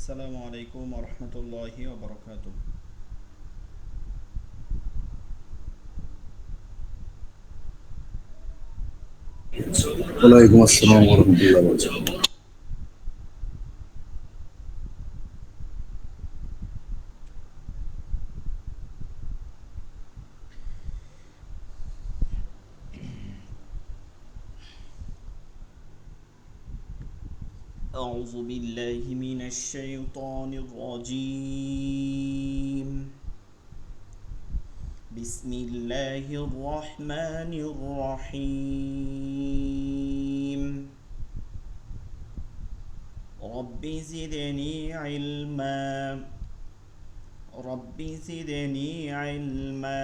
আসসালামু আলাইকুম রহমতুল্লাহি ওবরকাত। ওয়ালাইকুম আসসালাম ওরহমতুল্লাহ বরকাতুহ। أعوذ بالله من الشيطان الرجيم. بسم الله الرحمن الرحيم. رب زدني علما. رب زدني علما.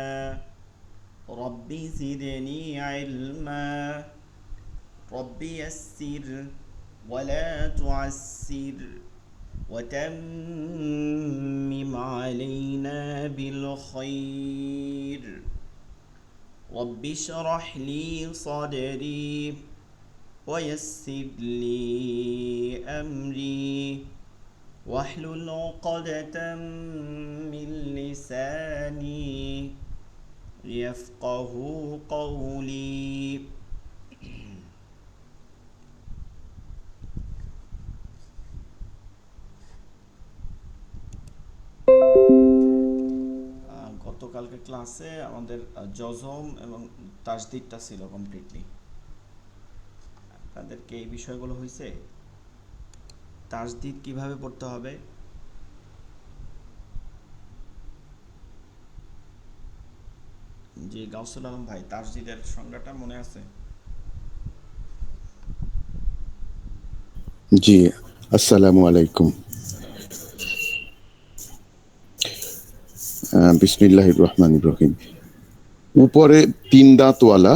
رب زدني علما. رب يسر ولا تعسر وتمم علينا بالخير. رب اشرح لي صدري ويسر لي أمري واحلل عقدة من لساني يفقه قولي. গতকালকে ক্লাসে আমাদের জজম এবং তাসদিদটা ছিল কমপ্লিটলি। তাদেরকে এই বিষয়গুলো হয়েছে, তাসদিদ কিভাবে পড়তে হবে, জি গাউসুল আলম ভাই, তাসদিদের সংজ্ঞাটা মনে আছে? জি, আসসালামু আলাইকুম। আসসালামু আলাইকুম। বিসমিল্লাহির রহমানির রহিম। উপরে তিন দাঁতওয়ালা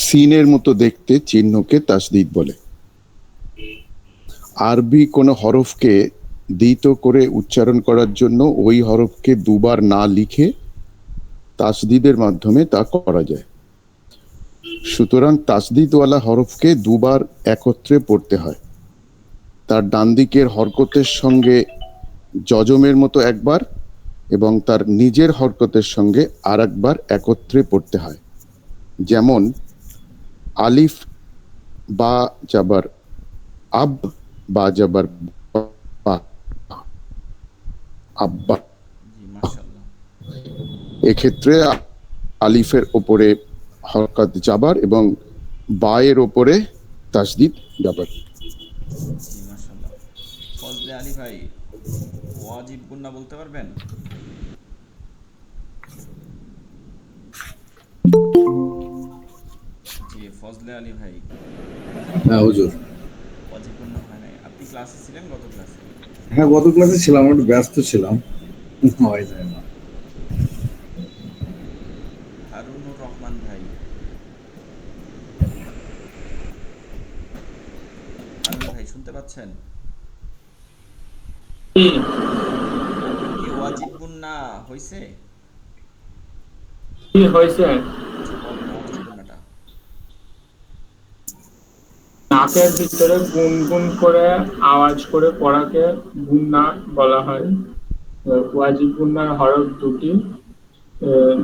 সিনের মতো দেখতে চিহ্নকে তাসদিদ বলে। আরবি কোনো হরফকে দ্বিত করে উচ্চারণ করার জন্য ওই হরফকে দুবার না লিখে তাসদিদের মাধ্যমে তা করা যায়। সুতরাং তাসদিদওয়ালা হরফকে দুবার একত্রে পড়তে হয়। তার ডান দিকের হরকতের সঙ্গে যজমের মতো একবার এবং তার নিজের হরকতের সঙ্গে আর একবার একত্রে পড়তে হয়। যেমন আলিফ বা জাবার আব বা জাবার বা, আব্বা। জি মাশাআল্লাহ। এক্ষেত্রে আলিফের ওপরে হরকত জাবার এবং বায়ের ওপরে তাসদিদ জাবার। জি মাশাআল্লাহ। ফজলে আলী ভাই, ওয়াজিব গুন্না বলতে পারবেন? জি ফজলে আলী ভাই, হ্যাঁ হুজুর। ওয়াজিব গুন্না হয় নাই। আপনি ক্লাসে ছিলেন গত ক্লাসে? হ্যাঁ, গত ক্লাসে ছিলাম, একটু ব্যস্ত ছিলাম, হয় যায় না। হারুনুর রহমান ভাই, হারুন ভাই শুনতে পাচ্ছেন? আপনার কি ওয়াজিব গুন্না হয়েছে? কি হয়েছে? আচ্ছা বলেন ওয়াজিব গুন্নাটা। নাকের ভিতরে গুনগুন করে আওয়াজ করে পড়াকে গুন্না বলা হয়। ওয়াজিব গুন্নার হরফ দুটি, আহ,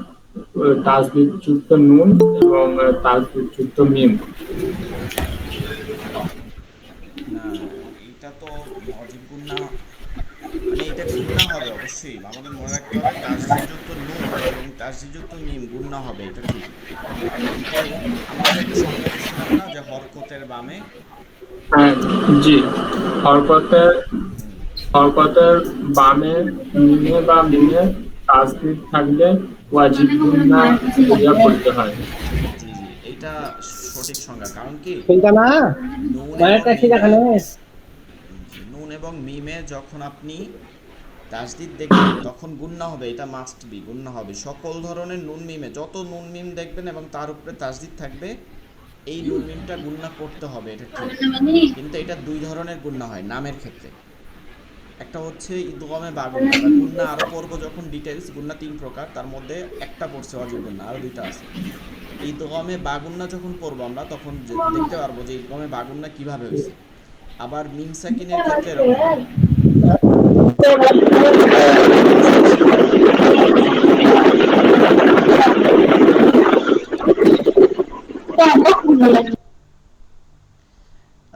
তাসদিদ যুক্ত নুন এবং তাসদিদ যুক্ত মিম। না, এটা তো ওয়াজিব গুন্না, মানে এটা গুন্না হবে অবশ্যই। আমাদের মনে রাখতে হবে তাসদিদযুক্ত নুন এবং তাসদিদযুক্ত মিম গুন্না হবে, এটা ঠিক। কিন্তু আমরা যে একটা সংজ্ঞা দিছিলাম না, যে হরকতের বামে। হ্যাঁ, জি। হরকতের হুম। হরকতের বামে মিমে বা মিমে তাসদিদ থাকলে ওয়াজিব গুন্না ইয়া পড়তে হয়। জি জি, এইটা সঠিক সংজ্ঞা। কারণ কি, চিন্তা না নুন মানে এবং ট্যাক্সি মিমে, দেখানো। জি নুন এবং মিমে যখন আপনি তাসদিদ দেখবেন তখন গুন্না হবে, এটা মাস্ট বি, গুন্না হবে। সকল ধরনের নুন মিমে যত নুন মিম দেখবেন এবং তার উপরে তাসদিদ থাকবে, এই নুন মিমটা গুন্না করতে হবে, এটা ঠিক। কিন্তু এটা দুই ধরনের গুন্না হয় নামের ক্ষেত্রে। একটা হচ্ছে ইদগমে বা গুন্না, আমরা গুন্না আরও পড়বো যখন ডিটেলস। গুন্না তিন প্রকার, তার মধ্যে একটা পড়ছে অজীব গুন্না, আরও দুইটা আছে। ঈদগমে বাগুন্না যখন পড়বো আমরা তখন দেখতে পারবো যে ঈদগমে বাগুন্না কিভাবে হয়েছে। আবার মিম সাকিনের ক্ষেত্রে এরকম হাসান শেখ ভাই,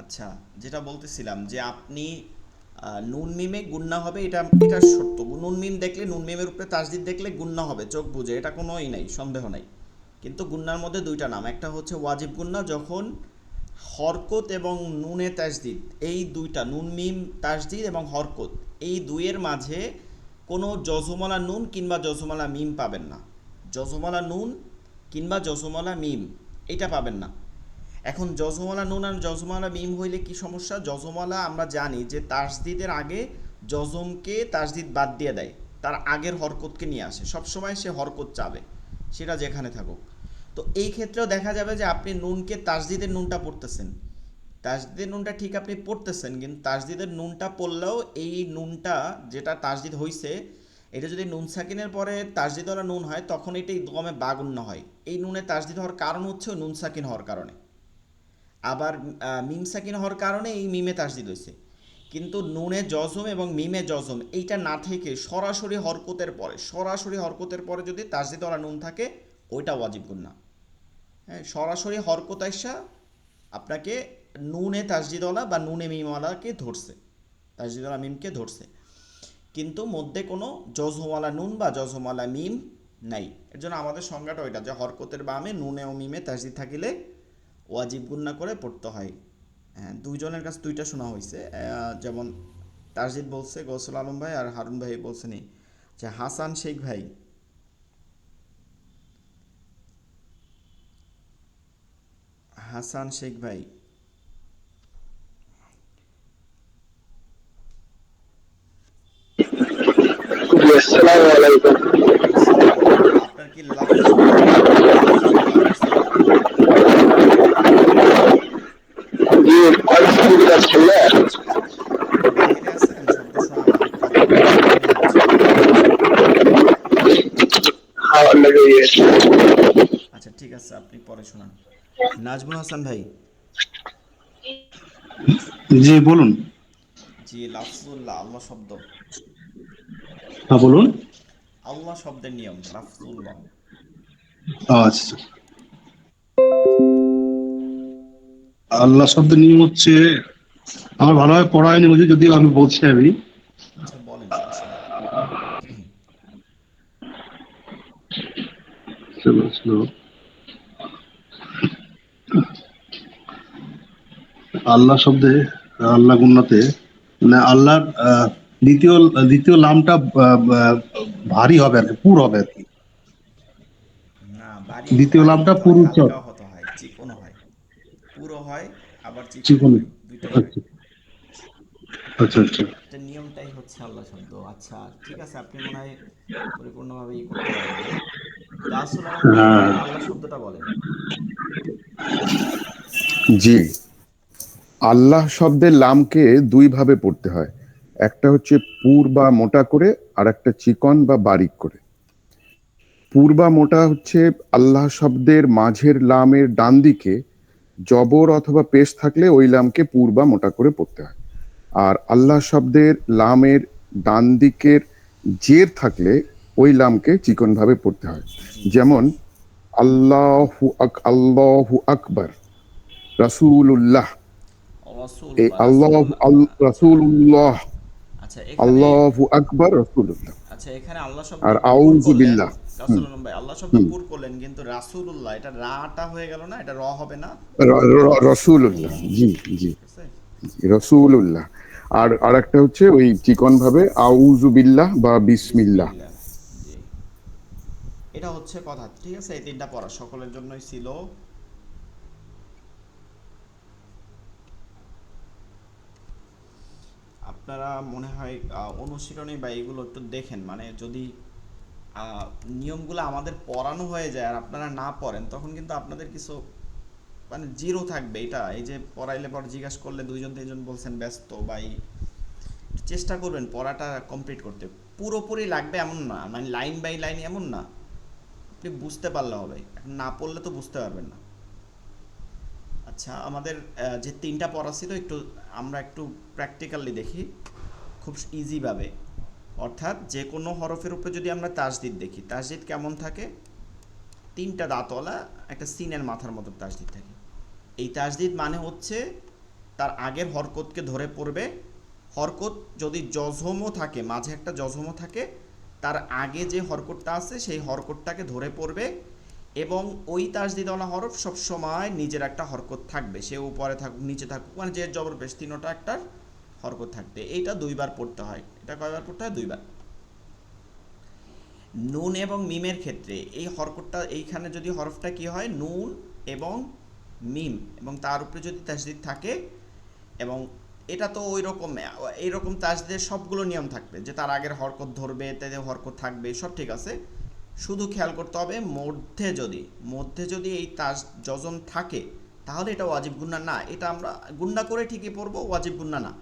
আচ্ছা, যেটা বলতেছিলাম যে আপনি নুন মিমে গুন্না হবে, এটা সত্য। নুন মিম দেখলে, নুন মিমের উপরে তাসদিদ দেখলে গুন্না হবে, চোখ বুজে, এটা কোনোই নাই, সন্দেহ নাই। কিন্তু গুন্নার মধ্যে দুইটা নাম, একটা হচ্ছে ওয়াজিব গুন্না, যখন হরকত এবং নুনে তাসদিদ, এই দুইটা নুন মিম তাসদিদ এবং হরকত, এই দুইয়ের মাঝে কোনো জজমলা নুন কিংবা জজমলা মিম পাবেন না। জজমলা নুন কিংবা জজমলা মিম এটা পাবেন না। এখন জজমলা নুন আর জজমলা মিম হইলে কি সমস্যা? জজমলা আমরা জানি যে তাসদিদের আগে জজমকে তাসদিদ বাদ দিয়ে দেয়, তার আগের হরকতকে নিয়ে আসে, সবসময় সে হরকত চাবে, সেটা যেখানে থাকুক। তো এই ক্ষেত্রেও দেখা যাবে যে আপনি নুনকে তাসদিদের নুনটা পড়তেছেন, তাসদিদের নুনটা ঠিক আপনি পড়তেছেন, কিন্তু তাসদিদের নুনটা পড়লেও এই নুনটা যেটা তাসদিদ হইছে, এটা যদি নুন সাকিনের পরে তাসদিদওয়ালা নুন হয় তখন এটা ইদগমে বাগুন্না হয়। এই নুনে তাসদিদ হওয়ার কারণ হচ্ছে নুন সাকিন হওয়ার কারণে। আবার মিম সাকিন হওয়ার কারণে এই মিমে তাসদিদ হয়েছে। কিন্তু নুনে জজম এবং মিমে জজম এইটা না থেকে সরাসরি হরকতের পরে যদি তাসদিদওয়ালা নুন থাকে, ওইটা ওয়াজিব গুন্না। হ্যাঁ, সরাসরি হরকত আইসা আপনাকে নুনে তাসদিদওয়ালা বা নুনে মিমওয়ালাকে ধরছে, তাসদিদওয়ালা মিমকে ধরছে, কিন্তু মধ্যে কোনো জজমওয়ালা নুন বা জজমওয়ালা মিম নাই। এর জন্য আমাদের সংজ্ঞাটা ওইটা যে হরকতের বামে নুনে ও মিমে তাসদিদ থাকিলে ওয়াজিব গুন্না করে পড়তে হয়। হ্যাঁ, দুইজনের কাছে দুইটা শোনা হয়েছে, যেমন তাসদিদ বলছে গৌসুল আলম ভাই, আর হারুন ভাই বলছেনি যে হাসান শেখ ভাই, হাসান শেখ ভাই জি, আসসালামু আলাইকুম। আসসালামু আলাইকুম। আপনার কি লাফজুল্লাহ পড়ছে? জি, আলহামদুলিল্লাহ ছেলে। আপনি বাহিরে আছেন, শব্দ শোনা, কথা মনে হচ্ছে। খাওয়ার লেগে গিয়েছে। আচ্ছা ঠিক আছে, আপনি পরে শোনান। নাজমুল হাসান ভাই, জি বলুন। জি, লাফজুল্লাহ আল্লাহ শব্দ, হ্যাঁ বলুন। আল্লাহ শব্দের নিয়ম লাফজুল্লাহ। আচ্ছা, আল্লাহ শব্দের নিয়ম হচ্ছে, আমার ভালোভাবে পড়া হয়নি বুঝি, যদিও আমি বলছি আমি। আচ্ছা বলেন, সমস্যা নেই। চলো চলো। আল্লাহ শব্দে, আল্লাহ গুন্নাতে, মানে আল্লাহর দ্বিতীয় দ্বিতীয় নামটা ভারী হবে আর কি, পুর হবে আর কি। না, বাড়ি দ্বিতীয় বাড়ি নামটা হতে পুর হয়, উচ্চারণ। হালকাও হতে হয়, চিকনও হয়, পুরো হয়, আবার চিকনও চিকন। হয়, দুইটাই হয়। আচ্ছা আচ্ছা আচ্ছা। এটা নিয়মটাই হচ্ছে আল্লাহ শব্দ। আচ্ছা ঠিক আছে, আপনি মনে হয় পরিপূর্ণভাবে করতে পারেন নাই। গাছুল আলম ভাই, হ্যাঁ, আপনি আল্লাহ শব্দটা বলেন। জি, আল্লাহ শব্দের লামকে দুই ভাবে পড়তে হয়। একটা হচ্ছে পুর বা মোটা করে, আর একটা চিকন বা বারিক করে। পুর বা মোটা হচ্ছে আল্লাহ শব্দের মাঝের লামের ডান দিকে জবর অথবা পেশ থাকলে ওই লামকে পুর বা মোটা করে পড়তে হয়। আর আল্লাহ শব্দের লামের ডান দিকের জের থাকলে ওই লামকে চিকন ভাবে পড়তে হয়। জি জি জি। যেমন আল্লাহু আকবার, রাসূলুল্লাহ, এই রাসূলুল্লাহ, আল্লাহ রাসূলুল্লাহ। রাসূলুল্লাহ, আচ্ছা এখানে, আল্লাহু আকবার, রাসূলুল্লাহ। আচ্ছা এখানে আল্লাহ শব্দ আর পুর আউযু করলেন। বিল্লাহ। হুম রাসূলুল্লাহ ভাই, আল্লাহ শব্দ হুম পুর করলেন, কিন্তু রাসূলুল্লাহ এটা রাটা হয়ে গেল না, এটা র হবে না। রাসূলুল্লাহ, জি জি, ঠিক আছে, রাসূলুল্লাহ। আর আরেকটা হচ্ছে ওই চিকন ভাবে আউযু বিল্লাহ বা বিসমিল্লাহ। বিসমিল্লাহ। জি, এটা হচ্ছে কথা। ঠিক আছে, এই তিনটা পড়া সকলের জন্যই ছিল। আপনারা মনে হয় অনুশীলনী বা এগুলো একটু দেখেন, মানে যদি আহ, নিয়মগুলো আমাদের পড়ানো হয়ে যায় আর আপনারা না পড়েন, তখন কিন্তু আপনাদের কিছু মানে জিরো থাকবে। এটা এই যে পড়াইলে পর জিজ্ঞাসা করলে দুইজন তিনজন বলছেন ব্যস্ত, বা চেষ্টা করবেন পড়াটা কমপ্লিট করতে। পুরোপুরি লাগবে এমন না, মানে লাইন বাই লাইন এমন না, আপনি বুঝতে পারলে হবে, এখন না পড়লে তো বুঝতে পারবেন না। আচ্ছা। আচ্ছা, আমাদের যে 3টা পড়া ছিল আমরা একটু প্র্যাকটিক্যালি দেখি খুব ইজিভাবে। অর্থাৎ যে কোনো হরফের উপরে যদি আমরা তাসদিদ দেখি, তাসদিদ কেমন থাকে? 3টা দাঁতওয়ালা একটা সিনের মাথার মতো তাসদিদ থাকে। এই তাসদিদ মানে হচ্ছে তার আগের হরকতকে ধরে পড়বে। হরকত যদি জজমও থাকে, মাঝে একটা জজমও থাকে, তার আগে যে হরকতটা আছে সেই হরকতটাকে ধরে পড়বে এবং ওই তাসদিদওয়ালা হরফ সবসময় নিজের একটা হরকত থাকবে, সে উপরে থাকুক নিচে থাকুক, মানে জের জবর পেশ তিনটা একটা হরকত থাকবে। এইটা 2বার পড়তে হয়। এটা কয়বার পড়তে হয়? 2বার। নুন এবং মিমের ক্ষেত্রে এই হরকতটা, এইখানে যদি হরফটা কি হয়, নুন এবং মিম, এবং তার উপরে যদি তাসদিদ থাকে, এবং এটা তো ওই রকম এইরকম তাসদিদের সবগুলো নিয়ম থাকবে যে তার আগের হরকত ধরবে, তাতে হরকত থাকবে, সব ঠিক আছে। শুধু খেয়াল করতে হবে মধ্যে যদি এই জজম থাকে তাহলে এটা ওয়াজিব গুন্না না। এটা আমরা গুন্না করে ঠিকই পড়বো, ওয়াজিব গুন্না না।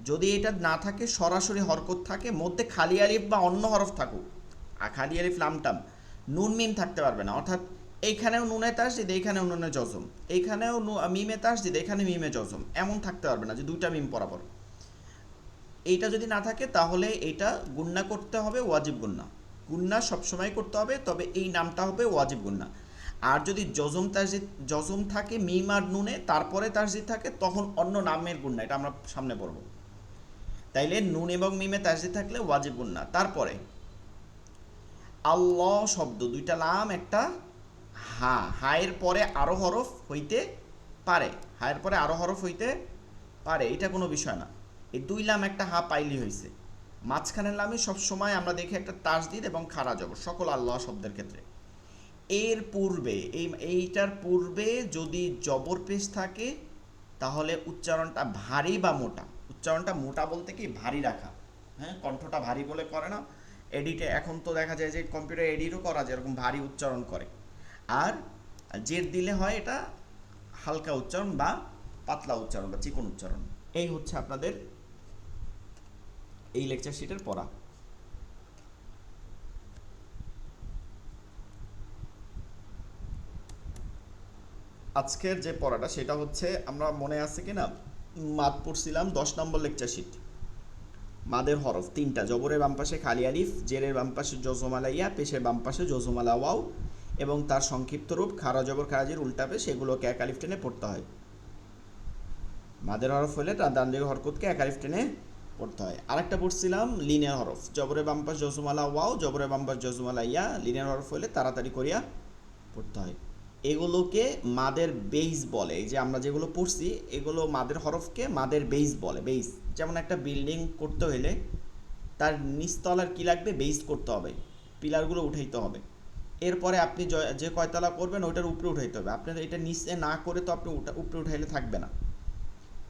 যদি এটা না থাকে, সরাসরি হরকত থাকে, মধ্যে খালি আলিফ বা অন্য হরফ থাকুক, খালি আলিফ লামটাম, নুন মিম থাকতে পারবে না। অর্থাৎ এইখানেও নুনে তাসদিদ, এইখানেও নুনে জজম, এইখানেও মিমে তাসদিদ, এখানে মিমে জজম, এমন থাকতে পারবে না যে 2টা মিম বরাবর। এইটা যদি না থাকে তাহলে এটা গুন্না করতে হবে, ওয়াজিব গুন্না। গুন্না সবসময় করতে হবে, তবে এই নামটা হবে ওয়াজিব গুন্না। আর যদি জজম থাকে মিম আর নুনে, তারপরে তাসদিদ থাকে, তখন অন্য নামের গুন্না, এটা আমরা সামনে পড়ব। তাইলে নুন এবং মিমে তাসদিদ থাকলে ওয়াজিব গুন্না। তারপরে আল্লাহ শব্দ, 2টা লাম একটা হা, হায়ের পরে আরো হরফ হইতে পারে, হায়ের পরে আরো হরফ হইতে পারে, এটা কোনো বিষয় না। এই 2 লাম একটা হা পাইলি হয়েছে। মাঝখানের লামে সবসময় আমরা দেখি একটা তাসদিদ এবং খাড়া জবর, সকল আল্লাহ শব্দের ক্ষেত্রে। এর পূর্বে এইটার পূর্বে যদি জবর পেশ থাকে তাহলে উচ্চারণটা ভারী বা মোটা। উচ্চারণটা মোটা বলতে কি ভারী রাখা, হ্যাঁ, কণ্ঠটা ভারী বলে করে না এডিটে, এখন তো দেখা যায় যে কম্পিউটার এডিটও করা যায় এরকম ভারী উচ্চারণ করে। আর জের দিলে হয় এটা হালকা উচ্চারণ বা পাতলা উচ্চারণ বা চিকন উচ্চারণ। এই হচ্ছে আপনাদের এই লেকচার শিটের পড়া। আজকের যে পড়াটা সেটা হচ্ছে, আমরা মনে আছে কি না মাদ পড়ছিলাম 10 নম্বর লেকচার শিট। মাদের হরফ 3টা, জবরের বাম পাশে খালি আলিফ, জেরের বাম পাশে জজমালা ইয়া, পেশের বাম পাশে জজমালা ওয়াও, এবং তার সংক্ষিপ্ত রূপ খাড়া জবর খারাজির উল্টাবে, সেগুলোকে এক আলিফ টেনে পড়তে হয়। মাদের হরফ হলে তার ডান দিকের হরকতকে এক আলিফ টেনে পড়তে হয়। আরেকটা পড়ছিলাম লিনের হরফ, জবরের বাম পাশ জজমালা ওয়াও, জবরের বাম পাশ জজমালা ইয়া, লিনের হরফ হলে তাড়াতাড়ি করিয়া পড়তে হয়। এগুলোকে মাদের বেইস বলে। এই যে আমরা যেগুলো পড়ছি এগুলো মাদের হরফকে মাদের বেইস বলে। বেইস যেমন একটা বিল্ডিং করতে হলে তার নিচতলার কি লাগবে, বেইস করতে হবে, পিলারগুলো উঠাইতে হবে। এরপরে আপনি যে কয়তলা করবেন ওইটার উপরে উঠাইতে হবে। আপনার এটা নিচে না করে তো আপনি উপরে উঠাইলে থাকবে না।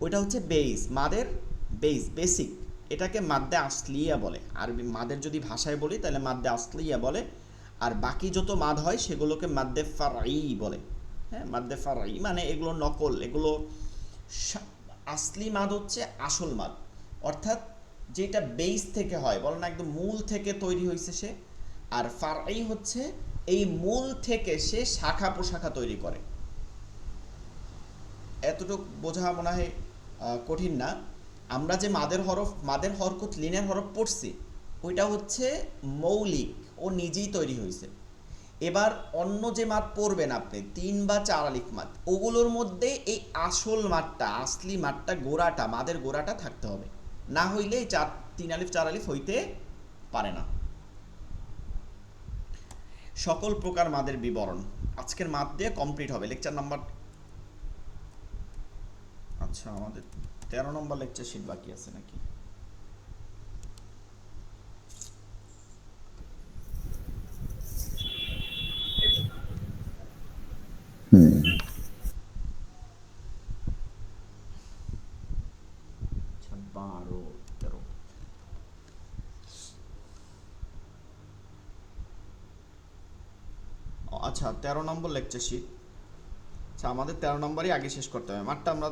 ওইটা হচ্ছে বেইস, মাদের বেইস, বেসিক। এটাকে মাদ্দে আসলিয়া বলে। আর মাদের যদি ভাষায় বলি তাহলে মাদ্দে আসলিয়া বলে। আর বাকি যত মাদ হয় সেগুলোকে মাদ্দে ফারাই বলে। হ্যাঁ, মাদ্দে ফারাই মানে এগুলো নকল, এগুলো আসলি মাদ হচ্ছে আসল মাদ, অর্থাৎ যেটা বেইস থেকে হয়, বলেন একদম মূল থেকে তৈরি হয়েছে সে। আর ফারাই হচ্ছে এই মূল থেকে সে শাখা প্রশাখা তৈরি করে। এতটুকু বোঝা মনে হয় কঠিন না। আমরা যে মাদের হরকত লিনের হরফ পড়ছি ওইটা হচ্ছে মৌলিক, ও নিজেই তৈরি হয়েছে। এবার অন্য যে মাদ পড়বেন আপনি 3 বা 4 আলিফ মাদ, ওগুলোর মধ্যে এই আসল মাদটা, আসলি মাদটা, গোড়াটা, মাদের গোড়াটা থাকতে হবে, না হইলে 3 আলিফ 4 আলিফ হইতে পারে না। সকল প্রকার মাদের বিবরণ আজকের মাদ দিয়ে কমপ্লিট হবে লেকচার নাম্বার। আচ্ছা, আমাদের 13 নম্বর লেকচার শিট বাকি আছে নাকি? আচ্ছা, 12, 13। আচ্ছা, 13 নম্বর লেকচার শিট। আচ্ছা, আমাদের 13 নম্বরই আগে শেষ করতে হবে। মাঠটা আমরা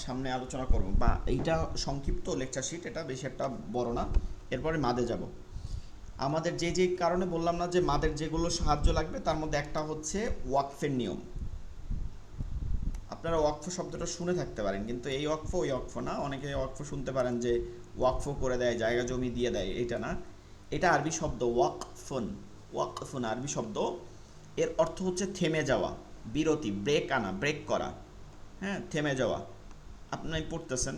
সামনে আলোচনা করব, বা এইটা সংক্ষিপ্ত লেকচার শিট, এটা বেশি একটা বড় না। এরপরে মাদে যাব। আমাদের যে কারণে বললাম না যে মাদের যেগুলো সাহায্য লাগবে তার মধ্যে একটা হচ্ছে ওয়াকফের নিয়ম। আপনারা ওয়াকফ শব্দটা শুনে থাকতে পারেন, কিন্তু এই ওয়াকফ ওই ওয়াকফ না। অনেকে ওয়াকফ শুনতে পারেন যে ওয়াকফ করে দেয়, জায়গা জমি দিয়ে দেয়, এটা না। এটা আরবি শব্দ ওয়াকফুন। ওয়াকফুন আরবি শব্দ, এর অর্থ হচ্ছে থেমে যাওয়া, বিরতি, ব্রেক আনা, ব্রেক করা। হ্যাঁ, থেমে যাওয়া। আপনি পড়তেছেন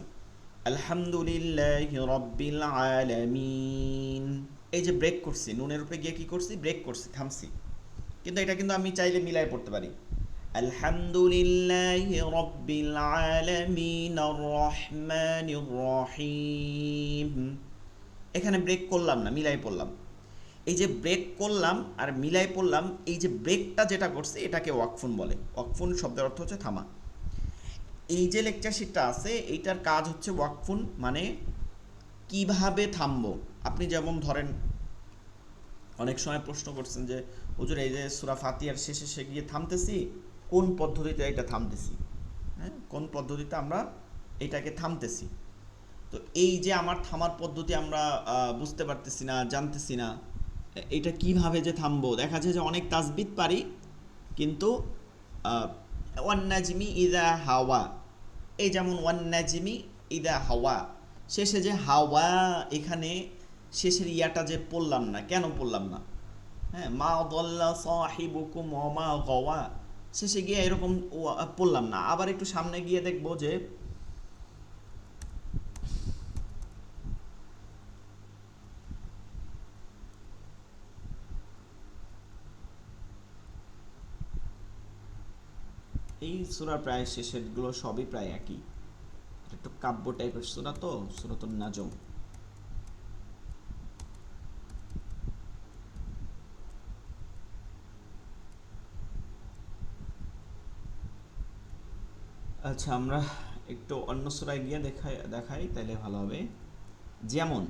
আলহামদুলিল্লাহি রাব্বিল আলামিন, এই যে ব্রেক করছি, নুনের উপরে গিয়ে কি করছি, ব্রেক করছি, থামছি। কিন্তু এটা কিন্তু আমি চাইলে মিলাই পড়তে পারি, আলহামদুলিল্লাহি রাব্বিল আলামিন আর রহমানির রহিম। এখানে ব্রেক করলাম না, মিলাই পড়লাম। এই যে ব্রেক করলাম আর মিলাই পড়লাম, এই যে ব্রেকটা যেটা করছে এটাকে ওয়াকফুন বলে। ওয়াকফুন শব্দের অর্থ হচ্ছে থামা। এই যে লেকচার শিটটা আছে এইটার কাজ হচ্ছে ওয়াকফুন মানে কিভাবে থামবো। আপনি যেমন ধরেন অনেক সময় প্রশ্ন করছেন যে হুজুর এই যে সূরা ফাতিহার শেষে গিয়ে থামতেছি, কোন পদ্ধতিতে এটা থামতেছি, হ্যাঁ, কোন পদ্ধতিতে আমরা এটাকে থামতেছি। তো এই যে আমার থামার পদ্ধতি আমরা বুঝতে পারতেছি না, জানতেছি না, এটা কিভাবে যে থামবো। দেখা যায় যে অনেক তাসবিদ পারি, কিন্তু ওয়ান নাজমি ইদা হাওয়া, এই যেমন ওয়ান নাজমি ইদা হাওয়া, শেষে যে হাওয়া, এখানে শেষের ইয়াটা যে পড়লাম না, কেন পড়লাম না? হ্যাঁ, মা দল্লা সাহিবুকুম ওয়া মা গাওয়া, শেষে গিয়ে এরকম পড়লাম না। আবার একটু সামনে গিয়ে দেখবো যে এই সূরা প্রায় শেষেরগুলো সবই প্রায় একই, একটু কাব্য টাইপের সূরা, তো সূরাতুন নাজম। আচ্ছা, আমরা একটু অন্য সূরায় গিয়ে দেখাই তাহলে ভালো হবে। যেমন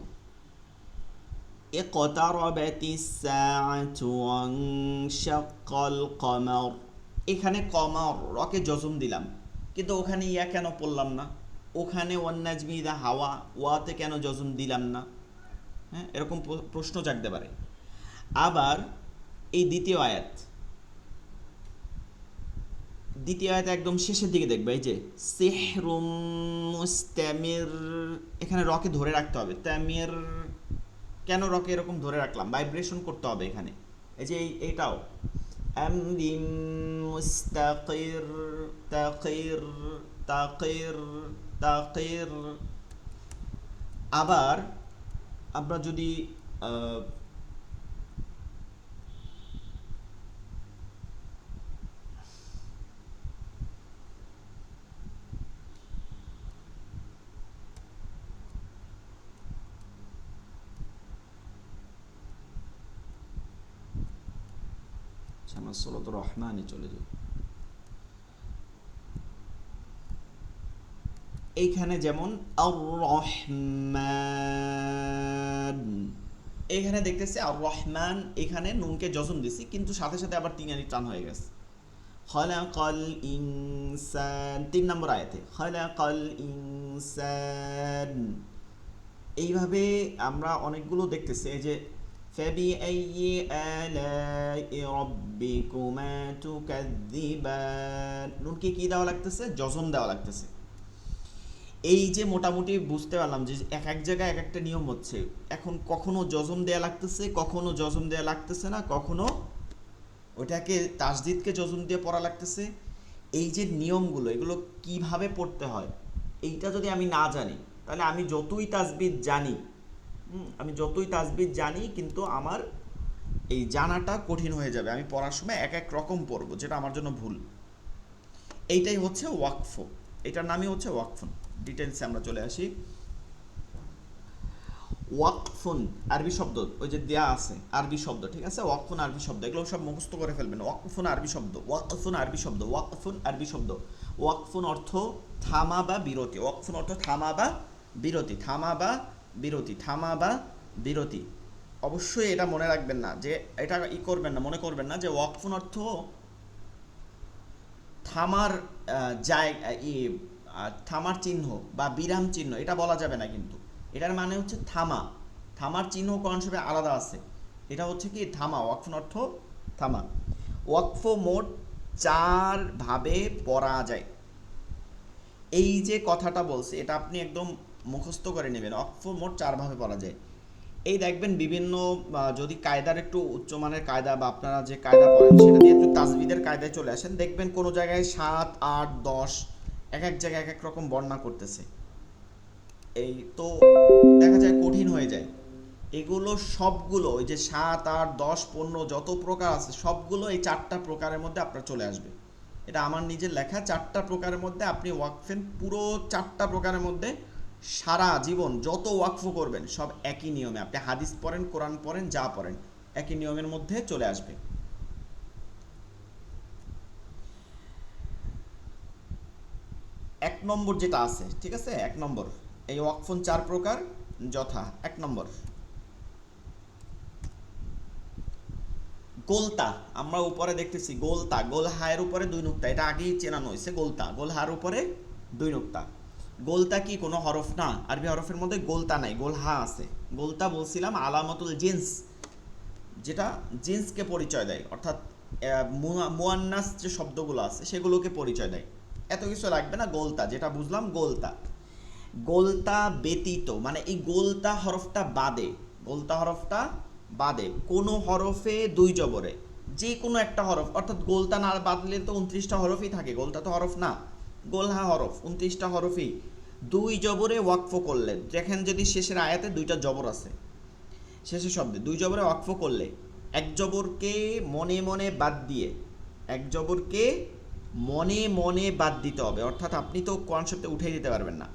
ইকতারাবাতিস সাআতু ওয়ানশাক্কাল কমার, এখানে কমার রকে জজম দিলাম, কিন্তু ওখানে ইয়া কেন পড়লাম না? ওখানে ওয়ান নাজমি ইদা হাওয়া, ওয়াতে কেন জজম দিলাম না? হ্যাঁ, এরকম প্রশ্ন জাগতে পারে। আবার এই দ্বিতীয় আয়াত একদম শেষের দিকে দেখবে, এই যে সিহরুম মুস্তামির, এখানে রকে ধরে রাখতে হবে, তামির, কেন রকে এরকম ধরে রাখলাম? ভাইব্রেশন করতে হবে এখানে। এই যে এইটাও আমরিম মুস্তাকির, তাকির, তাকির, তাকির। আবার আমরা যদি আমরা সূরাতুর রহমানে চলে যাই। এইখানে যেমন আর রহমান, এখানে দেখতেছি আর রহমান, এখানে নুনকে জজম দিছি, কিন্তু সাথে সাথে আবার তিনারি টান হয়ে গেছে। খালাকাল ইনসান, 3 নম্বর আয়াতে খালাকাল ইনসান। এইভাবে আমরা অনেকগুলো দেখতেছি। এই যে فبأي آلاء ربكما تكذبان, নুনকে কি দেওয়া লাগতেছে? জজম দেওয়া লাগতেছে। এই যে মোটামুটি বুঝতে পারলাম যে এক এক জায়গায় এক একটা নিয়ম হচ্ছে। এখন কখনো জজম দেয়া লাগতেছে, কখনো জজম দেয়া লাগতেছে না, কখনো ওটাকে তাসদিদকে জজম দিয়ে পড়া লাগতেছে। এই যে নিয়মগুলো, এগুলো কিভাবে পড়তে হয়, এইটা যদি আমি না জানি, তাহলে আমি যতই তাসবিদ জানি কিন্তু আমার এই জানাটা কঠিন হয়ে যাবে। আমি পড়ার সময় এক এক রকম পড়বো, যেটা আমার জন্য ভুল। এইটাই হচ্ছে ওয়াকফ, এটার নামই হচ্ছে ওয়াকফুন। ডিটেলসে আমরা চলে আসি। ওয়াকফুন আরবি শব্দ, ওই যে দেয়া আছে আরবি শব্দ, ঠিক আছে? ওয়াকফুন আরবি শব্দ, এগুলো সব মুখস্থ করে ফেলবেন। ওয়াকফুন আরবি শব্দ, ওয়াকফুন আরবি শব্দ, ওয়াকফুন আরবি শব্দ। ওয়াকফুন অর্থ থামা বা বিরতি, ওয়াকফুন অর্থ থামা বা বিরতি, থামা বা বিরতি, থামা বা বিরতি। অবশ্যই এটা মনে রাখবেন না, যে এটা করবেন না, মনে করবেন না যে ওয়াকফুন অর্থ থামার থামার চিহ্ন বা বিরাম চিহ্ন, এটা বলা যাবে না। কিন্তু এটার মানে হচ্ছে থামা, থামার চিহ্ন কোরআন শরীফে আলাদা আছে। এটা হচ্ছে কি থামা, ওয়াকফুন অর্থ থামা। ওয়াকফ মোট 4 ভাবে পড়া যায়। এই যে কথাটা বলছে এটা আপনি একদম মুখস্থ করে নেবেন। ওয়াকফ মোট 4 ভাবে পড়া যায়। এই দেখবেন বিভিন্ন যদি কায়দার একটু উচ্চমানের কায়দা বা আপনারা যে কায়দা পড়েন সেটা দিয়ে একটু তাজবিদের কায়দায় চলে আসেন, দেখবেন কোনো জায়গায় 7, 8, 10 এক এক জায়গায় এক এক রকম বর্ণনা করতেছে। এই তো দেখা যায় কঠিন হয়ে যায়। এগুলো সবগুলো ওই যে 7, 8, 10, 15 যত প্রকার আছে সবগুলো এই 4টা প্রকারের মধ্যে আপনার চলে আসবে। এটা আমার নিজের লেখা। 4টা প্রকারের মধ্যে আপনি ওয়াকফেন পুরো 4টা প্রকারের মধ্যে সারা জীবন যত ওয়াকফ করবেন সব একই নিয়মে, আপনি হাদিস পড়েন, কোরআন পড়েন, যা পড়েন একই নিয়মের মধ্যে চলে আসবে। 1 নম্বর যেটা আছে, ঠিক আছে, 1 নম্বর এই ওয়াকফন 4 প্রকার যথা: 1 নম্বর গোলতা। আমরা উপরে দেখতেছি গোলতা, গোল হায়ের উপরে 2 নুক্তা, এটা আগেই চেনানো হয়েছে। গোলতা, গোল হায়ের উপরে 2 নুক্তা। গোলতা কি কোনো হরফ না? আরবি হরফের মধ্যে গোলতা নাই, গোল হা আছে। গোলতা বলছিলাম আলামাতুল জিন্স, যেটা জিন্সকে পরিচয় দেয়, অর্থাৎ মুয়ান্নাস যে শব্দগুলো আছে সেগুলোকে পরিচয় দেয়। এত কিছু লাগবে না, গোলতা যেটা বুঝলাম গোলতা। গোলতা ব্যতীত মানে এই গোলতা হরফটা বাদে, গোলতা হরফটা বাদে কোনো হরফে 2 জবরে যে কোনো একটা হরফ, অর্থাৎ গোলতা না বাদলে তো 29টা হরফই থাকে, গোলতা তো হরফ না, গোলহা হরফ 29টা হরফই 2 জবরে ওয়াকফ করলে, দেখেন যদি শেষের আয়াতে 2টা জবর আছে, শেষের শব্দে 2 জবরে ওয়াকফ করলে এক জবরকে মনে মনে বাদ দিয়ে, এক জবরকে মনে মনে বাদ দিতে হবে, অর্থাৎ আপনি তো কোরআন শব্দে উঠিয়ে দিতে পারবেন না।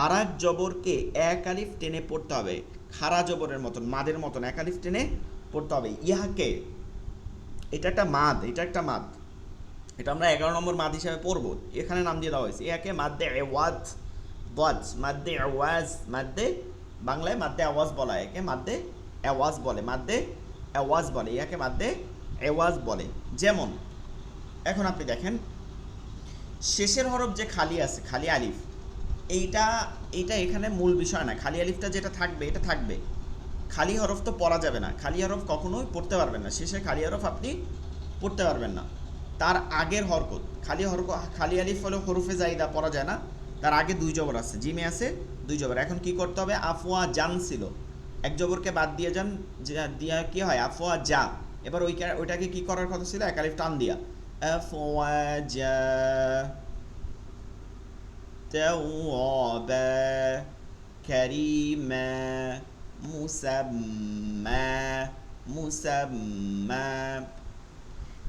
আর এক জবরকে এক আলিফ টেনে পড়তে হবে, খাড়া জবরের মতন, মাদের মতন এক আলিফ টেনে পড়তে হবে। ইহাকে, এটা একটা মাদ, এটা একটা মাদ, এটা আমরা 11 নম্বর মাদ হিসাবে পড়বো, এখানে নাম দিয়ে দেওয়া হয়েছে। ইহাকে মাদ্দে এওয়াজ, ওয়াজ মাদ্দে আওয়াজ, মাদ্দে বাংলায় মাদ্দে আওয়াজ বলা, একে মাদ্দে আওয়াজ বলে, মাদ্দে আওয়াজ বলে, ইয়াকে মাদ্দে আওয়াজ বলে। যেমন এখন আপনি দেখেন শেষের হরফ যে খালি আছে, খালি আলিফ, এইটা এখানে মূল বিষয় না। খালি আলিফটা যেটা থাকবে এটা থাকবে, খালি হরফ তো পড়া যাবে না, খালি হরফ কখনোই পড়তে পারবেন না, শেষে খালি হরফ আপনি পড়তে পারবেন না। তার আগের হরকত খালি হরফ, খালি আলিফ হলে হরফে জাইদা পড়া যায় না, তার আগে 2 জবর আছে, জিমে আছে 2 জবর। এখন কি করতে হবে? আফওয়া জান ছিল, এক জবরকে বাদ দিয়ে যান, দিয়া কি হয়? আফওয়া যা। এবার ওইটাকে কি করার কথা ছিল? এক আলিফ টান দিয়া, আফওয়া যা, তাওয়াবা, কারিমা, মুসাম্মা, মুসাম্মা।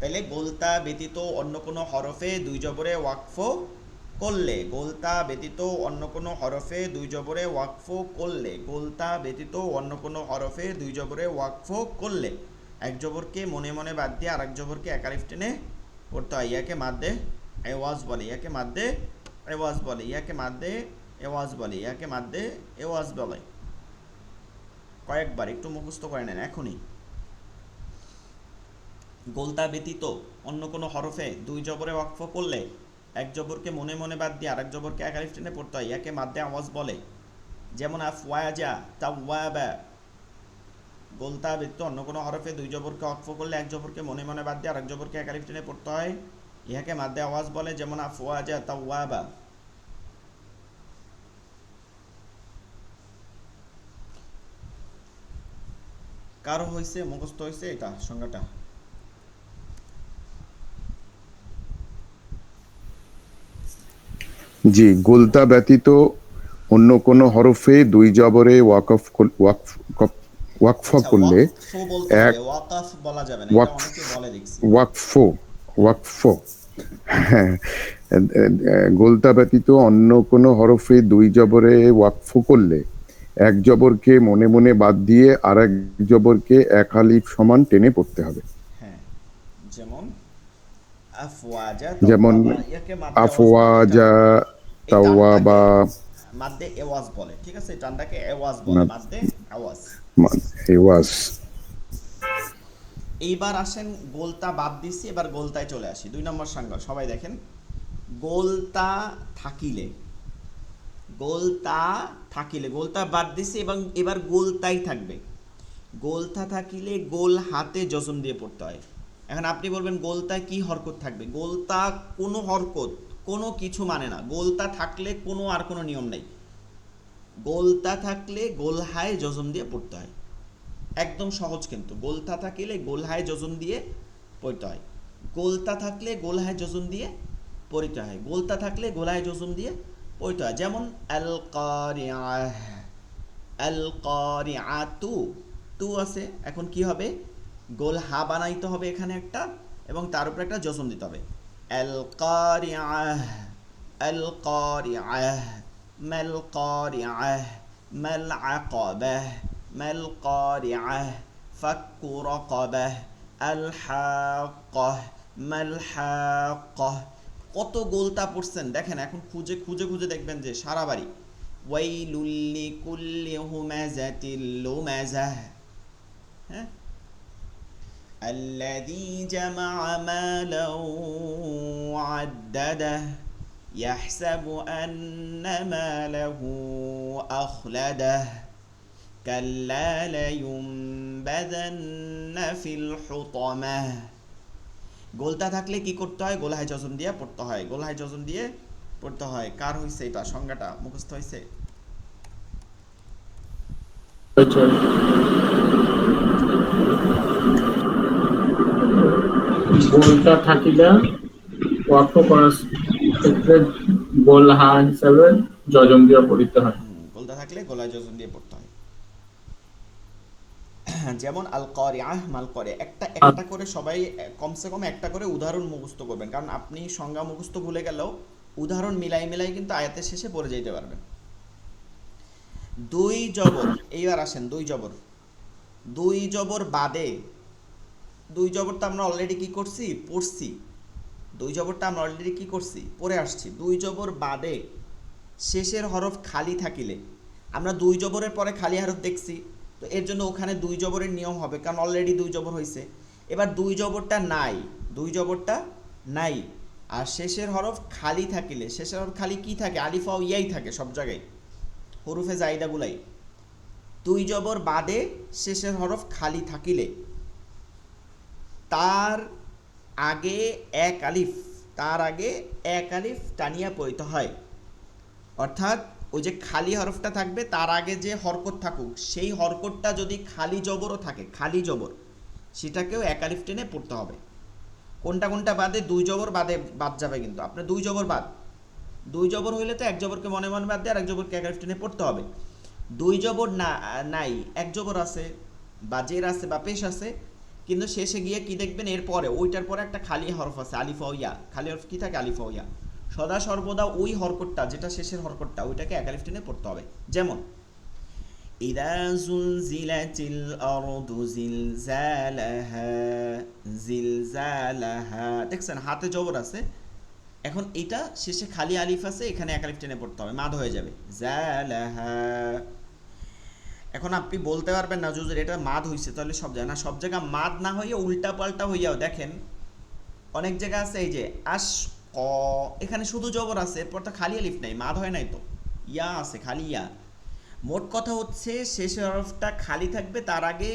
তাহলে গোলতা ব্যতীত অন্য কোনো হরফে 2 জবরে ওয়াকফ করলে, গোলতা ব্যতীত অন্য কোনো হরফে 2 জবরে ওয়াকফ করলে, গোলতা ব্যতীত অন্য কোনো হরফে 2 জবরে ওয়াকফ করলে এক জবরকে মনে মনে বাদ দিয়ে আরেক জবরকে এক আলিফ টেনে পড়তে হয়। ইয়াকে মাদ্দে এওয়াজ বলে, ইয়াকে মাদ্দে এওয়াজ বলে, ইয়াকে মাদ্দে এওয়াজ বলে, ইয়াকে মাদ্দে এওয়াজ বলে। কয়েকবার একটু মুখস্থ করে নেন এখনই। গোলতা ব্যতীত অন্য কোনো হরফে 2 জবরে ওয়াকফ করলে এক জবরকে মনে মনে বাদ দিয়ে আরেক জবরকে এক আলিফ টেনে পড়তে হয়, ইয়াকে মাদ্দে আওয়াজ বলে। যেমন আফওয়াজা, তাওয়াবা। গোলতা ব্যতীত অন্য কোনো হরফে 2 জবরকে ওয়াকফ করলে এক জবরকে মনে মনে বাদ দিয়ে আরেক জবরকে এক আলিফ টেনে পড়তে হয়, ইহাকে মাদ্দে আওয়াজ বলে। যেমন আফওয়াজা, তাওয়াবা। কারো হয়েছে, মুখস্থ হয়েছে এটা সংজ্ঞাটা? জি, গোলতা ব্যতীত অন্য কোনো হরফে 2 জবরে ওয়াকফ করলে ওয়াকফ বলতে এক হবে, ওয়াকাফ বলা যাবে না, এটা ওয়াকফ অনেকে বলে দেখছি। ওয়াকফ হ্যাঁ, গোলতা ব্যতীত অন্য কোনো হরফে 2 জবরে ওয়াকফ করলে এক জবরকে মনে মনে বাদ দিয়ে আর এক জবরকে এক আলিফ সমান টেনে পড়তে হবে। হ্যাঁ, যেমন আফওয়াজা, যেমন তাওয়াবা, ইয়াকে মাদ্দে আওয়াজ বলে। আফওয়াজা, এই টানটাকে তাওয়াবা, মাদ্দে এওয়াজ বলে, ঠিক আছে, এই টানটাকে এওয়াজ বলে, মাদ্দে আওয়াজ। এওয়াজ। এইবার আসেন গোলতা বাদ দিছি, এবার গোলতায় চলে আসি। 2 নম্বর সংজ্ঞা সবাই দেখেন। গোলতা থাকিলে, গোলতা থাকিলে, গোলতা বাদ দিছি এবং এবার গোলতাই থাকবে। গোলতা থাকিলে গোল হাতে জজম দিয়ে পড়তে হয়। এখন আপনি বলবেন গোলতায় কি হরকত থাকবে? গোলতা কোনো হরকত কোনো কিছু মানে না। গোলতা থাকলে কোনো নিয়ম নেই। গোলতা থাকলে গোলহায় জজম দিয়ে পড়তে হয়, একদম সহজ। কিন্তু গোলতা থাকলে গোলহায় জজম দিয়ে পড়তে হয়, গোলতা থাকলে গোলহায় জজম দিয়ে পড়তে হয়, গোলতা থাকলে গোলহায় জজম দিয়ে পড়তে হয়। যেমন আল কারিআহ, আল কারিআতু, তু আছে, এখন কি হবে, গোল হা বানাইতে হবে এখানে একটা, এবং তার উপরে একটা জজম দিতে হবে। আল কারিআহ, আল কারিআহ, মাল কারিআহ, মাল আকাবাহ, মাল কারিআহ, ফাক্কু রাকাবাহ, আল হাক্কাহ, মাল হাক্কাহ। কত গোলতা পড়ছেন দেখেন। এখন খুঁজে খুঁজে খুঁজে দেখবেন যে সারা বাড়ি ওয়াইলুল লিকুল্লি হুমাযাতিল লুমাযাহ, হ্যাঁ, আল্লাযী জামাআ মালান ওয়া'আদ্দাদাহ ইয়াহসাবু আন্না মালাহু আখলাদাহ কাল্লা লায়ুনবাযান্না ফিল হুতামাহ। গোলতা থাকলে কি করতে হয়? গোলহায় জজম দিয়ে পড়তে হয়, গোলহায় জজম দিয়ে পড়তে হয়। কার হইছে এটা সংজ্ঞাটা মুখস্থ হইছে? গোলটা থাকিলে অর্থ করার ক্ষেত্রে গোল হা হিসাবে জজম দিয়ে পড়িতে হয়। গোলতা থাকলে গোলহায় জজম দিয়ে পড়তে হয়। যেমন আল কারিআহ, মাল কারিআহ। একটা করে সবাই কমসে কম একটা করে উদাহরণ মুখস্থ করবেন, কারণ আপনি সংজ্ঞা মুখস্থ ভুলে গেলেও উদাহরণ মিলাই মিলাই কিন্তু আয়াতের শেষে পড়ে যেতে পারবেন। দুই জবর, এইবার আসেন দুই জবর। দুই জবর বাদে, দুই জবরটা আমরা অলরেডি কি করছি? পড়ছি। দুই জবরটা আমরা অলরেডি কি করছি? পড়ে আসছি। দুই জবর বাদে শেষের হরফ খালি থাকিলে, আমরা দুই জবরের পরে খালি হরফ দেখছি, তো এর জন্য ওখানে দুই জবরের নিয়ম হবে, কারণ অলরেডি দুই জবর হয়েছে। এবার দুই জবরটা নাই, দুই জবরটা নাই, আর শেষের হরফ খালি থাকিলে, শেষের হরফ খালি কি থাকে? আলিফ ওয়া ইয়াই থাকে সব জায়গায়, হরুফে জাইদাগুলাই। দুই জবর বাদে শেষের হরফ খালি থাকিলে তার আগে এক আলিফ, তার আগে এক আলিফ টানিয়া পড়িতে হয়। অর্থাৎ ওই যে খালি হরফটা থাকবে তার আগে যে হরকত থাকুক, সেই হরকতটা যদি খালি জবরও থাকে, খালি জবর, সেটাকেও এক আলিফ টেনে পড়তে হবে। কোনটা কোনটা বাদে? দুই জবর বাদে বাদ যাবে, কিন্তু আপনার দুই জবর বাদ। দুই জবর হইলে তো এক জবরকে মনে মনে বাদ দিয়ে আর এক জবরকে এক আলিফ টেনে পড়তে হবে। দুই জবর না নাই, এক জবর আছে বা জের আছে বা পেশ আছে, কিন্তু শেষে গিয়ে কি দেখবেন? এরপরে ওইটার পরে একটা খালি হরফ আছে, আলিফ ওয়া ইয়া। খালি হরফ কি থাকে? আলিফ ওয়া ইয়া। সদা সর্বদা ওই হরকতটা, যেটা শেষের হরকতটা, ওইটাকে এক আলিফ টেনে পড়তে হবে। যেমন ইদা জুলজিলাতিল আরদু জিলজালাহা, জিলজালাহা, দেখছেন হাতে জবর আছে। এখন এটা শেষে খালি আলিফ আছে, এখানে এক আলিফ টেনে পড়তে হবে, মাদ হয়ে যাবে, জালাহা। এখন আপনি বলতে পারবেন না যে এটা মাদ হইছে, তাহলে সব জায়গা না, সব জায়গা মাদ না হইয়া উল্টা পাল্টা হইয়াও দেখেন অনেক জায়গা আছে, এই যে আশ ক, এখানে শুধু জবর আছে, এরপর তো খালি আলিফ নাই, মাদ হয় নাই, তো ইয়া আছে, খালি ইয়া। মোট কথা হচ্ছে শেষের হরফটা খালি থাকবে, তার আগে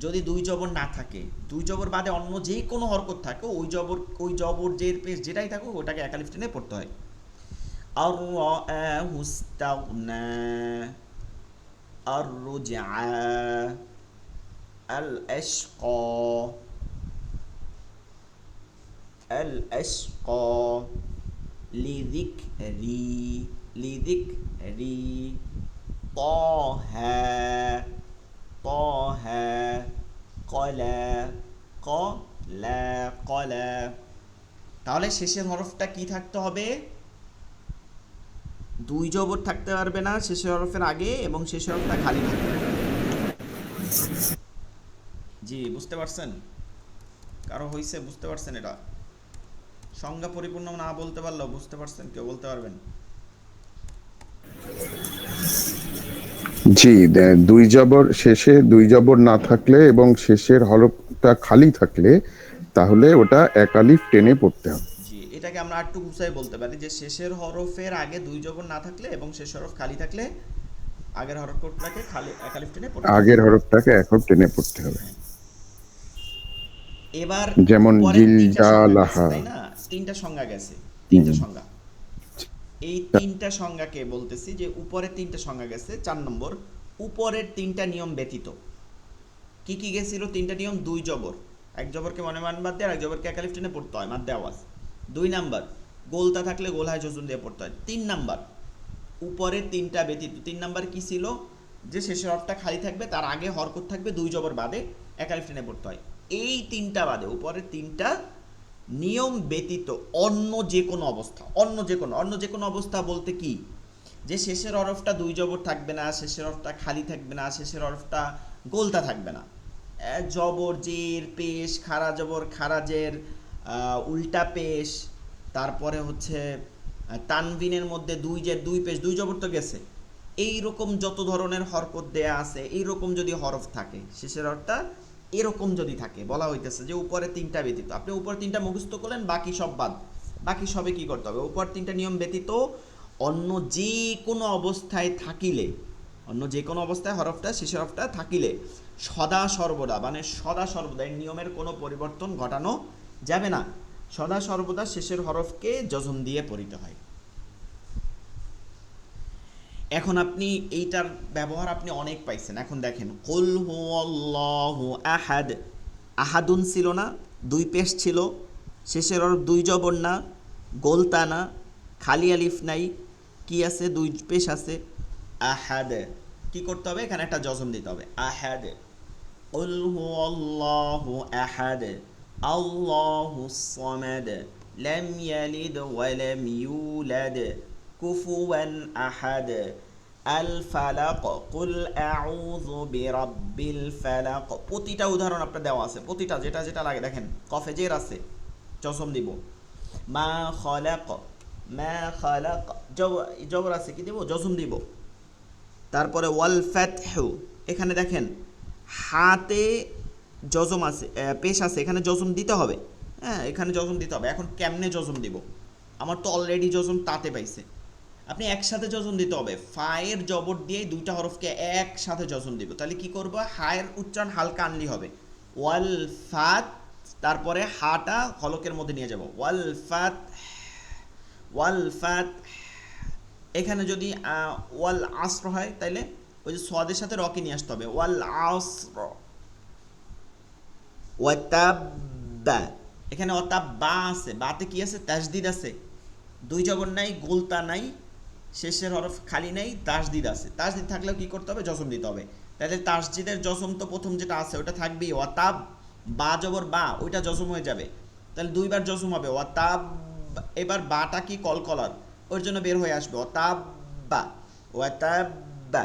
যদি দুই জবর না থাকে, দুই জবর বাদে অন্য যে কোনো হরকত থাকে, ওই জবর জের পেশ যেটাই থাকুক ওটাকে এক আলিফ টেনে পড়তে হয়। আর রাআহু ইস্তাগনা, আর রুজআ, আল আশকা, আল আশকা, লিযিকরি, লিযিকরি, তাহা, তাহা, কলা, কলা, কলা। তাহলে শেষের হরফটা কি থাকতে হবে? দুই জবর থাকতে পারবে না শেষের হরফের আগে, এবং শেষের হরফটা খালি থাকবে। জি, বুঝতে পারছেন? কারো হইছে? বুঝতে পারছেন? এটা সংজ্ঞা পরিপূর্ণ না বলতে পারলেও বুঝতে পারছেন? কেউ বলতে পারবেন? জি, দুই জবর শেষে দুই জবর না থাকলে এবং শেষের হরফটা খালি থাকলে তাহলে ওটা এক আলিফ টেনে পড়তে হবে। জি, এটাকে আমরা একটু গুছাই বলতে পারি যে শেষের হরফের আগে দুই জবর না থাকলে এবং শেষ হরফ খালি থাকলে আগের হরফটাকে খালি এক আলিফ টেনে পড়তে হবে। আগের হরফটাকে এক হরফ টেনে পড়তে হবে। এবার যেমন পরের তিনটা সংজ্ঞা গেছে, জিলজালাহা। তাই না? তিনটা সংজ্ঞা গেছে। তিনটা সংজ্ঞা। এই তিনটা সংজ্ঞাকে বলতেছি যে উপরে তিনটা সংজ্ঞা গেছে। 4 নম্বর, উপরের তিনটা নিয়ম ব্যতীত। কি কি গেছিল তিনটা নিয়ম? 2 জবর, এক জবরকে মনে মান বাদ দিয়ে আর এক জবরকে একালিফ টেনে পড়তে হয়, মাদ্দে আওয়াজ। 2 নাম্বার, গোলতা থাকলে গোলহায় জজম দিয়ে পড়তে হয়। 3 নাম্বার, উপরের তিনটা ব্যতীত। 3 নাম্বার কি ছিল? যে শেষের হরফটা খালি থাকবে, তার আগে হরকত থাকবে 2 জবর বাদে, একালিফ টেনে পড়তে হয়। এই তিনটা বাদে, উপরের তিনটা নিয়ম ব্যতীত অন্য যে কোনো অবস্থা, অন্য যে কোনো অবস্থা বলতে কি? যে শেষের হরফটা 2 জবর থাকবে না, শেষের হরফটা খালি থাকবে না, শেষের হরফটা গোলতা থাকবে না, জবর জের পেশ, খারা জবর খারাজের উল্টা পেশ, তারপরে হচ্ছে তানবিনের মধ্যে 2 জের 2 পেশ 2 জবর তো গেছে। এই রকম যত ধরনের হরকত দেয়া আছে, এই রকম যদি হরফ থাকে, শেষের হরফটা এরকম যদি থাকে, বলা হইতেছে যে উপরে তিনটা ব্যতীত। আপনি উপরে তিনটা মুখস্থ করলেন, বাকি সব বাদ। বাকি সবে কি করতে হবে? উপর তিনটা নিয়ম ব্যতীত অন্য যে কোনো অবস্থায় থাকিলে, অন্য যে কোনো অবস্থায় হরফটা শেষের হরফটা থাকিলে সদা সর্বদা, মানে সদা সর্বদা এই নিয়মের কোনো পরিবর্তন ঘটানো যাবে না। সদা সর্বদা শেষের হরফকে জজম দিয়ে পড়িতে হয়। এখন আপনি এইটার ব্যবহার আপনি অনেক পাইছেন। এখন দেখেন, কুল হুয়াল্লাহু আহাদ, আহাদুন ছিল না, 2 পেশ ছিল, শেষের হরফ 2 জবর না, গোলতা না, খালি আলিফ নাই, কি আছে? 2 পেশ আছে। আহাদ, কি করতে হবে? এখানে একটা জজম দিতে হবে। আহাদ, কুল হুয়াল্লাহু আহাদ, আল্লাহুস সামাদ, লাম ইয়ালিদ ওয়া লাম ইউলাদ, কুফুয়ান আহাদ, আল ফালাক, কুল আউযু বিরাব্বিল ফালাক। প্রতিটা উদাহরণ আপনার দেওয়া আছে, প্রতিটা যেটা যেটা লাগে। দেখেন, কফে জের আছে, জজম দিব। মা খালাক, মা খালাক, জবর আছে, কি দিব? জজম দিব। তারপরে ওয়াল ফাতহু, এখানে দেখেন হাতে জজম আছে, পেশ আছে, এখানে জজম দিতে হবে। হ্যাঁ, এখানে জজম দিতে হবে। এখন কেমনে জজম দিব? আমার তো অলরেডি জজম তাতে পাইছে, আপনি একসাথে জজম দিতে হবে। ফায়ের জবর দিয়ে 2টা হরফকে একসাথে জজম দিব। তাহলে কি করব? হায়ের উচ্চারণ হালকা আনলি হবে। ওয়াল ফাত, তারপরে হাটা হলকের মধ্যে নিয়ে যাব। ওয়াল ফাত, ওয়াল ফাত। এখানে যদি ওয়াল আসর হয়, তাইলে ওই যে সোয়াদের সাথে রকে নিয়ে আসতে হবে। ওয়াল আসর, ওয়াতাব্বা, এখানে অতাব্বা আছে, বাতে কি আছে? তাসদিদ আছে, 2 জবর নাই, গোলতা নাই, শেষের হরফ খালি নাই, তাসদিদ আছে। তাসদিদ থাকলেও কি করতে হবে? জজম দিতে হবে। তাহলে তাসদিদের জজম তো প্রথম যেটা আছে ওটা থাকবেই, ওয়াতাব, বা জবর বা, ওইটা জজম হয়ে যাবে। তাহলে 2 বার জজম হবে, ওয়াতাব। এবার বাটা কি? কলকলার, ওর জন্য বের হয়ে আসবে ওয়াতাব্বা, ওয়াতাব্বা।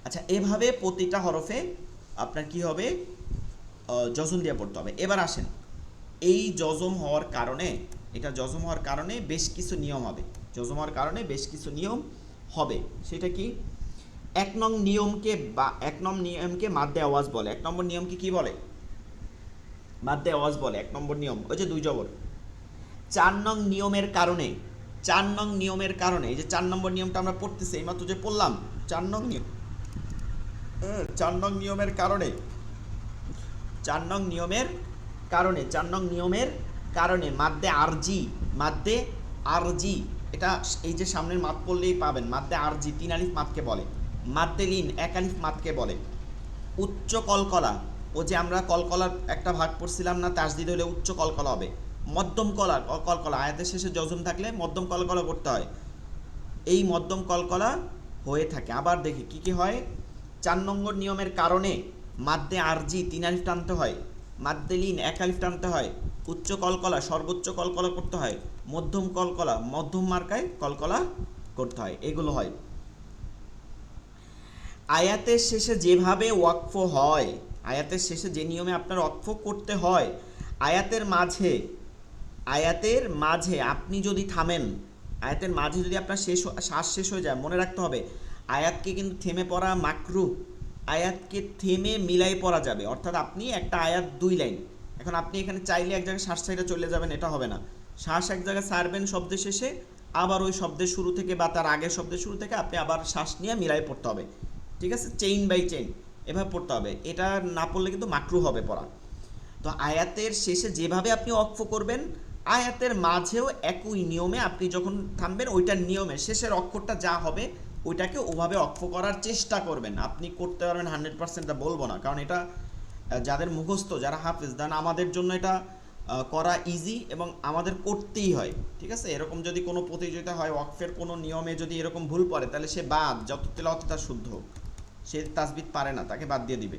আচ্ছা, এভাবে প্রতিটা হরফে আপনার কি হবে? জজম দিয়ে পড়তে হবে। এবার আসেন, এই জজম হওয়ার কারণে, এটা জজম হওয়ার কারণে বেশ কিছু নিয়ম হবে। জজম হওয়ার কারণে বেশ কিছু নিয়ম হবে। সেটা কি? 1 নং নিয়মকে মাদ্দে আওয়াজ বলে। 1 নম্বর নিয়মকে কি বলে? মাদ্দে আওয়াজ বলে। 1 নম্বর নিয়ম ওই যে 2 জবর। 4 নং নিয়মের কারণে, 4 নং নিয়মের কারণে, এই যে 4 নম্বর নিয়মটা আমরা পড়তেছি, এইমাত্র যে পড়লাম, 4 নং নিয়ম, 4 নং নিয়মের কারণে, 4 নং নিয়মের কারণে, 4 নং নিয়মের কারণে মাদ্দে আরজি, মাদ্দে আরজি, এটা এই যে সামনের মাদ পড়লেই পাবেন। মাদ্দে আরজি 3 আলিফ মাদকে বলে। মাদ্দে লিন 1 আলিফ মাদকে বলে। উচ্চ কলকলা, ও যে আমরা কলকলার একটা ভাগ পড়ছিলাম না, তাসদিদ হলে উচ্চ কলকলা হবে। মধ্যম কলকলা, আয়াতের শেষে জজম থাকলে মধ্যম কলকলা করতে হয়। এই মধ্যম কলকলা হয়ে থাকে। আবার দেখি কি কি হয়। 4 নম্বর নিয়মের কারণে মাদ্দে আরজি 3 আলিফ টানতে হয়, মাদ্দে লিন 1 আলিফ টানতে হয়, উচ্চ কলকলা সর্বোচ্চ কলকলা করতে হয়, মধ্যম কলকলা মধ্যম মার্কায় কলকলা করতে হয়। এগুলো হয়। আয়াতের শেষে যেভাবে ওয়াকফ হয়, আয়াতের শেষে যে নিয়মে আপনার ওয়াকফ করতে হয়, আয়াতের মাঝে আপনি যদি থামেন, আয়াতের মাঝে যদি আপনার শ্বাস শেষ হয়ে যায়, মনে রাখতে হবে আয়াতকে কিন্তু থেমে পড়া মাকরুহ। আয়াতকে থেমে মিলাই পড়া যাবে। অর্থাৎ আপনি একটা আয়াত 2 লাইন, এখন আপনি এখানে চাইলে এক জায়গায় শ্বাস ছাইড়ে চলে যাবেন, এটা হবে না। শ্বাস এক জায়গায় ছাড়বেন শব্দের শেষে, আবার ওই শব্দের শুরু থেকে বা তার আগের শব্দের শুরু থেকে আপনি আবার শ্বাস নিয়ে মিলাই পড়তে হবে। ঠিক আছে? চেইন বাই চেইন এভাবে পড়তে হবে। এটা না পড়লে কিন্তু মাকরুহ হবে পড়া। তো আয়াতের শেষে যেভাবে আপনি ওয়াকফ করবেন, আয়াতের মাঝেও একই নিয়মে আপনি যখন থামবেন ওইটার নিয়মে শেষের অক্ষরটা যা হবে ওইটাকে ওভাবে অক্ষ করার চেষ্টা করবেন। আপনি করতে পারবেন 100%টা বলবো না, কারণ এটা যাদের মুখস্থ, যারা হাফেজ দেন, আমাদের জন্য এটা করা ইজি এবং আমাদের করতেই হয়, ঠিক আছে। এরকম যদি কোনো প্রতিযোগিতা হয় ওয়াকফের কোনো নিয়মে যদি এরকম ভুল পড়ে তাহলে সে বাদ, যত তেলাওয়াত তার শুদ্ধ হোক, সে তাসবিহ পারে না, তাকে বাদ দিয়ে দিবে।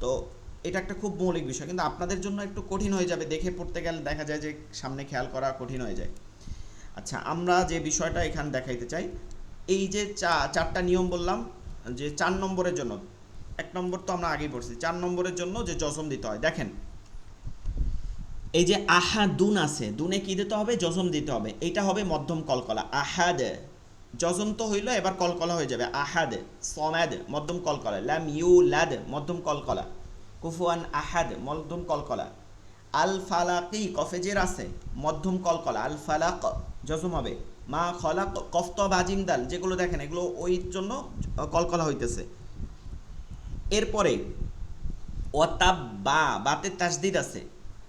তো এটা একটা খুব মৌলিক বিষয়, কিন্তু আপনাদের জন্য একটু কঠিন হয়ে যাবে, দেখে পড়তে গেলে দেখা যায় যে সামনে খেয়াল করা কঠিন হয়ে যায়। আচ্ছা, আমরা যে বিষয়টা এখানে দেখাইতে চাই, এই যে চারটা নিয়ম বললাম, যে 4 নম্বরের জন্য, 1 নম্বর তো আমরা আগেই পড়ছি, 4 নম্বরের জন্য যে জজম দিতে হয়, দেখেন এই যে আহাদুন আছে, দুনে কি দিতে হবে? জজম দিতে হবে। এটা হবে মধ্যম কলকলা, আহাদ, জজম তো হইলো, এবার কলকলা হয়ে যাবে আহাদ। সমাদ মধ্যম কলকলা, লাম ইউলাদ মধ্যম কলকলা, কুফুয়ান আহাদ মধ্যম কলকলা, আল ফালাকি কফেজের আছে মধ্যম কলকলা, আল ফালাক জজম হবে। মা খলাক কফত বাজিম দাল, যেগুলো দেখেন এগুলো ওই জন্য কলকলা হইতেছে। এরপরে ওয়াতাব্বা, বাতে তাসদিদ আছে,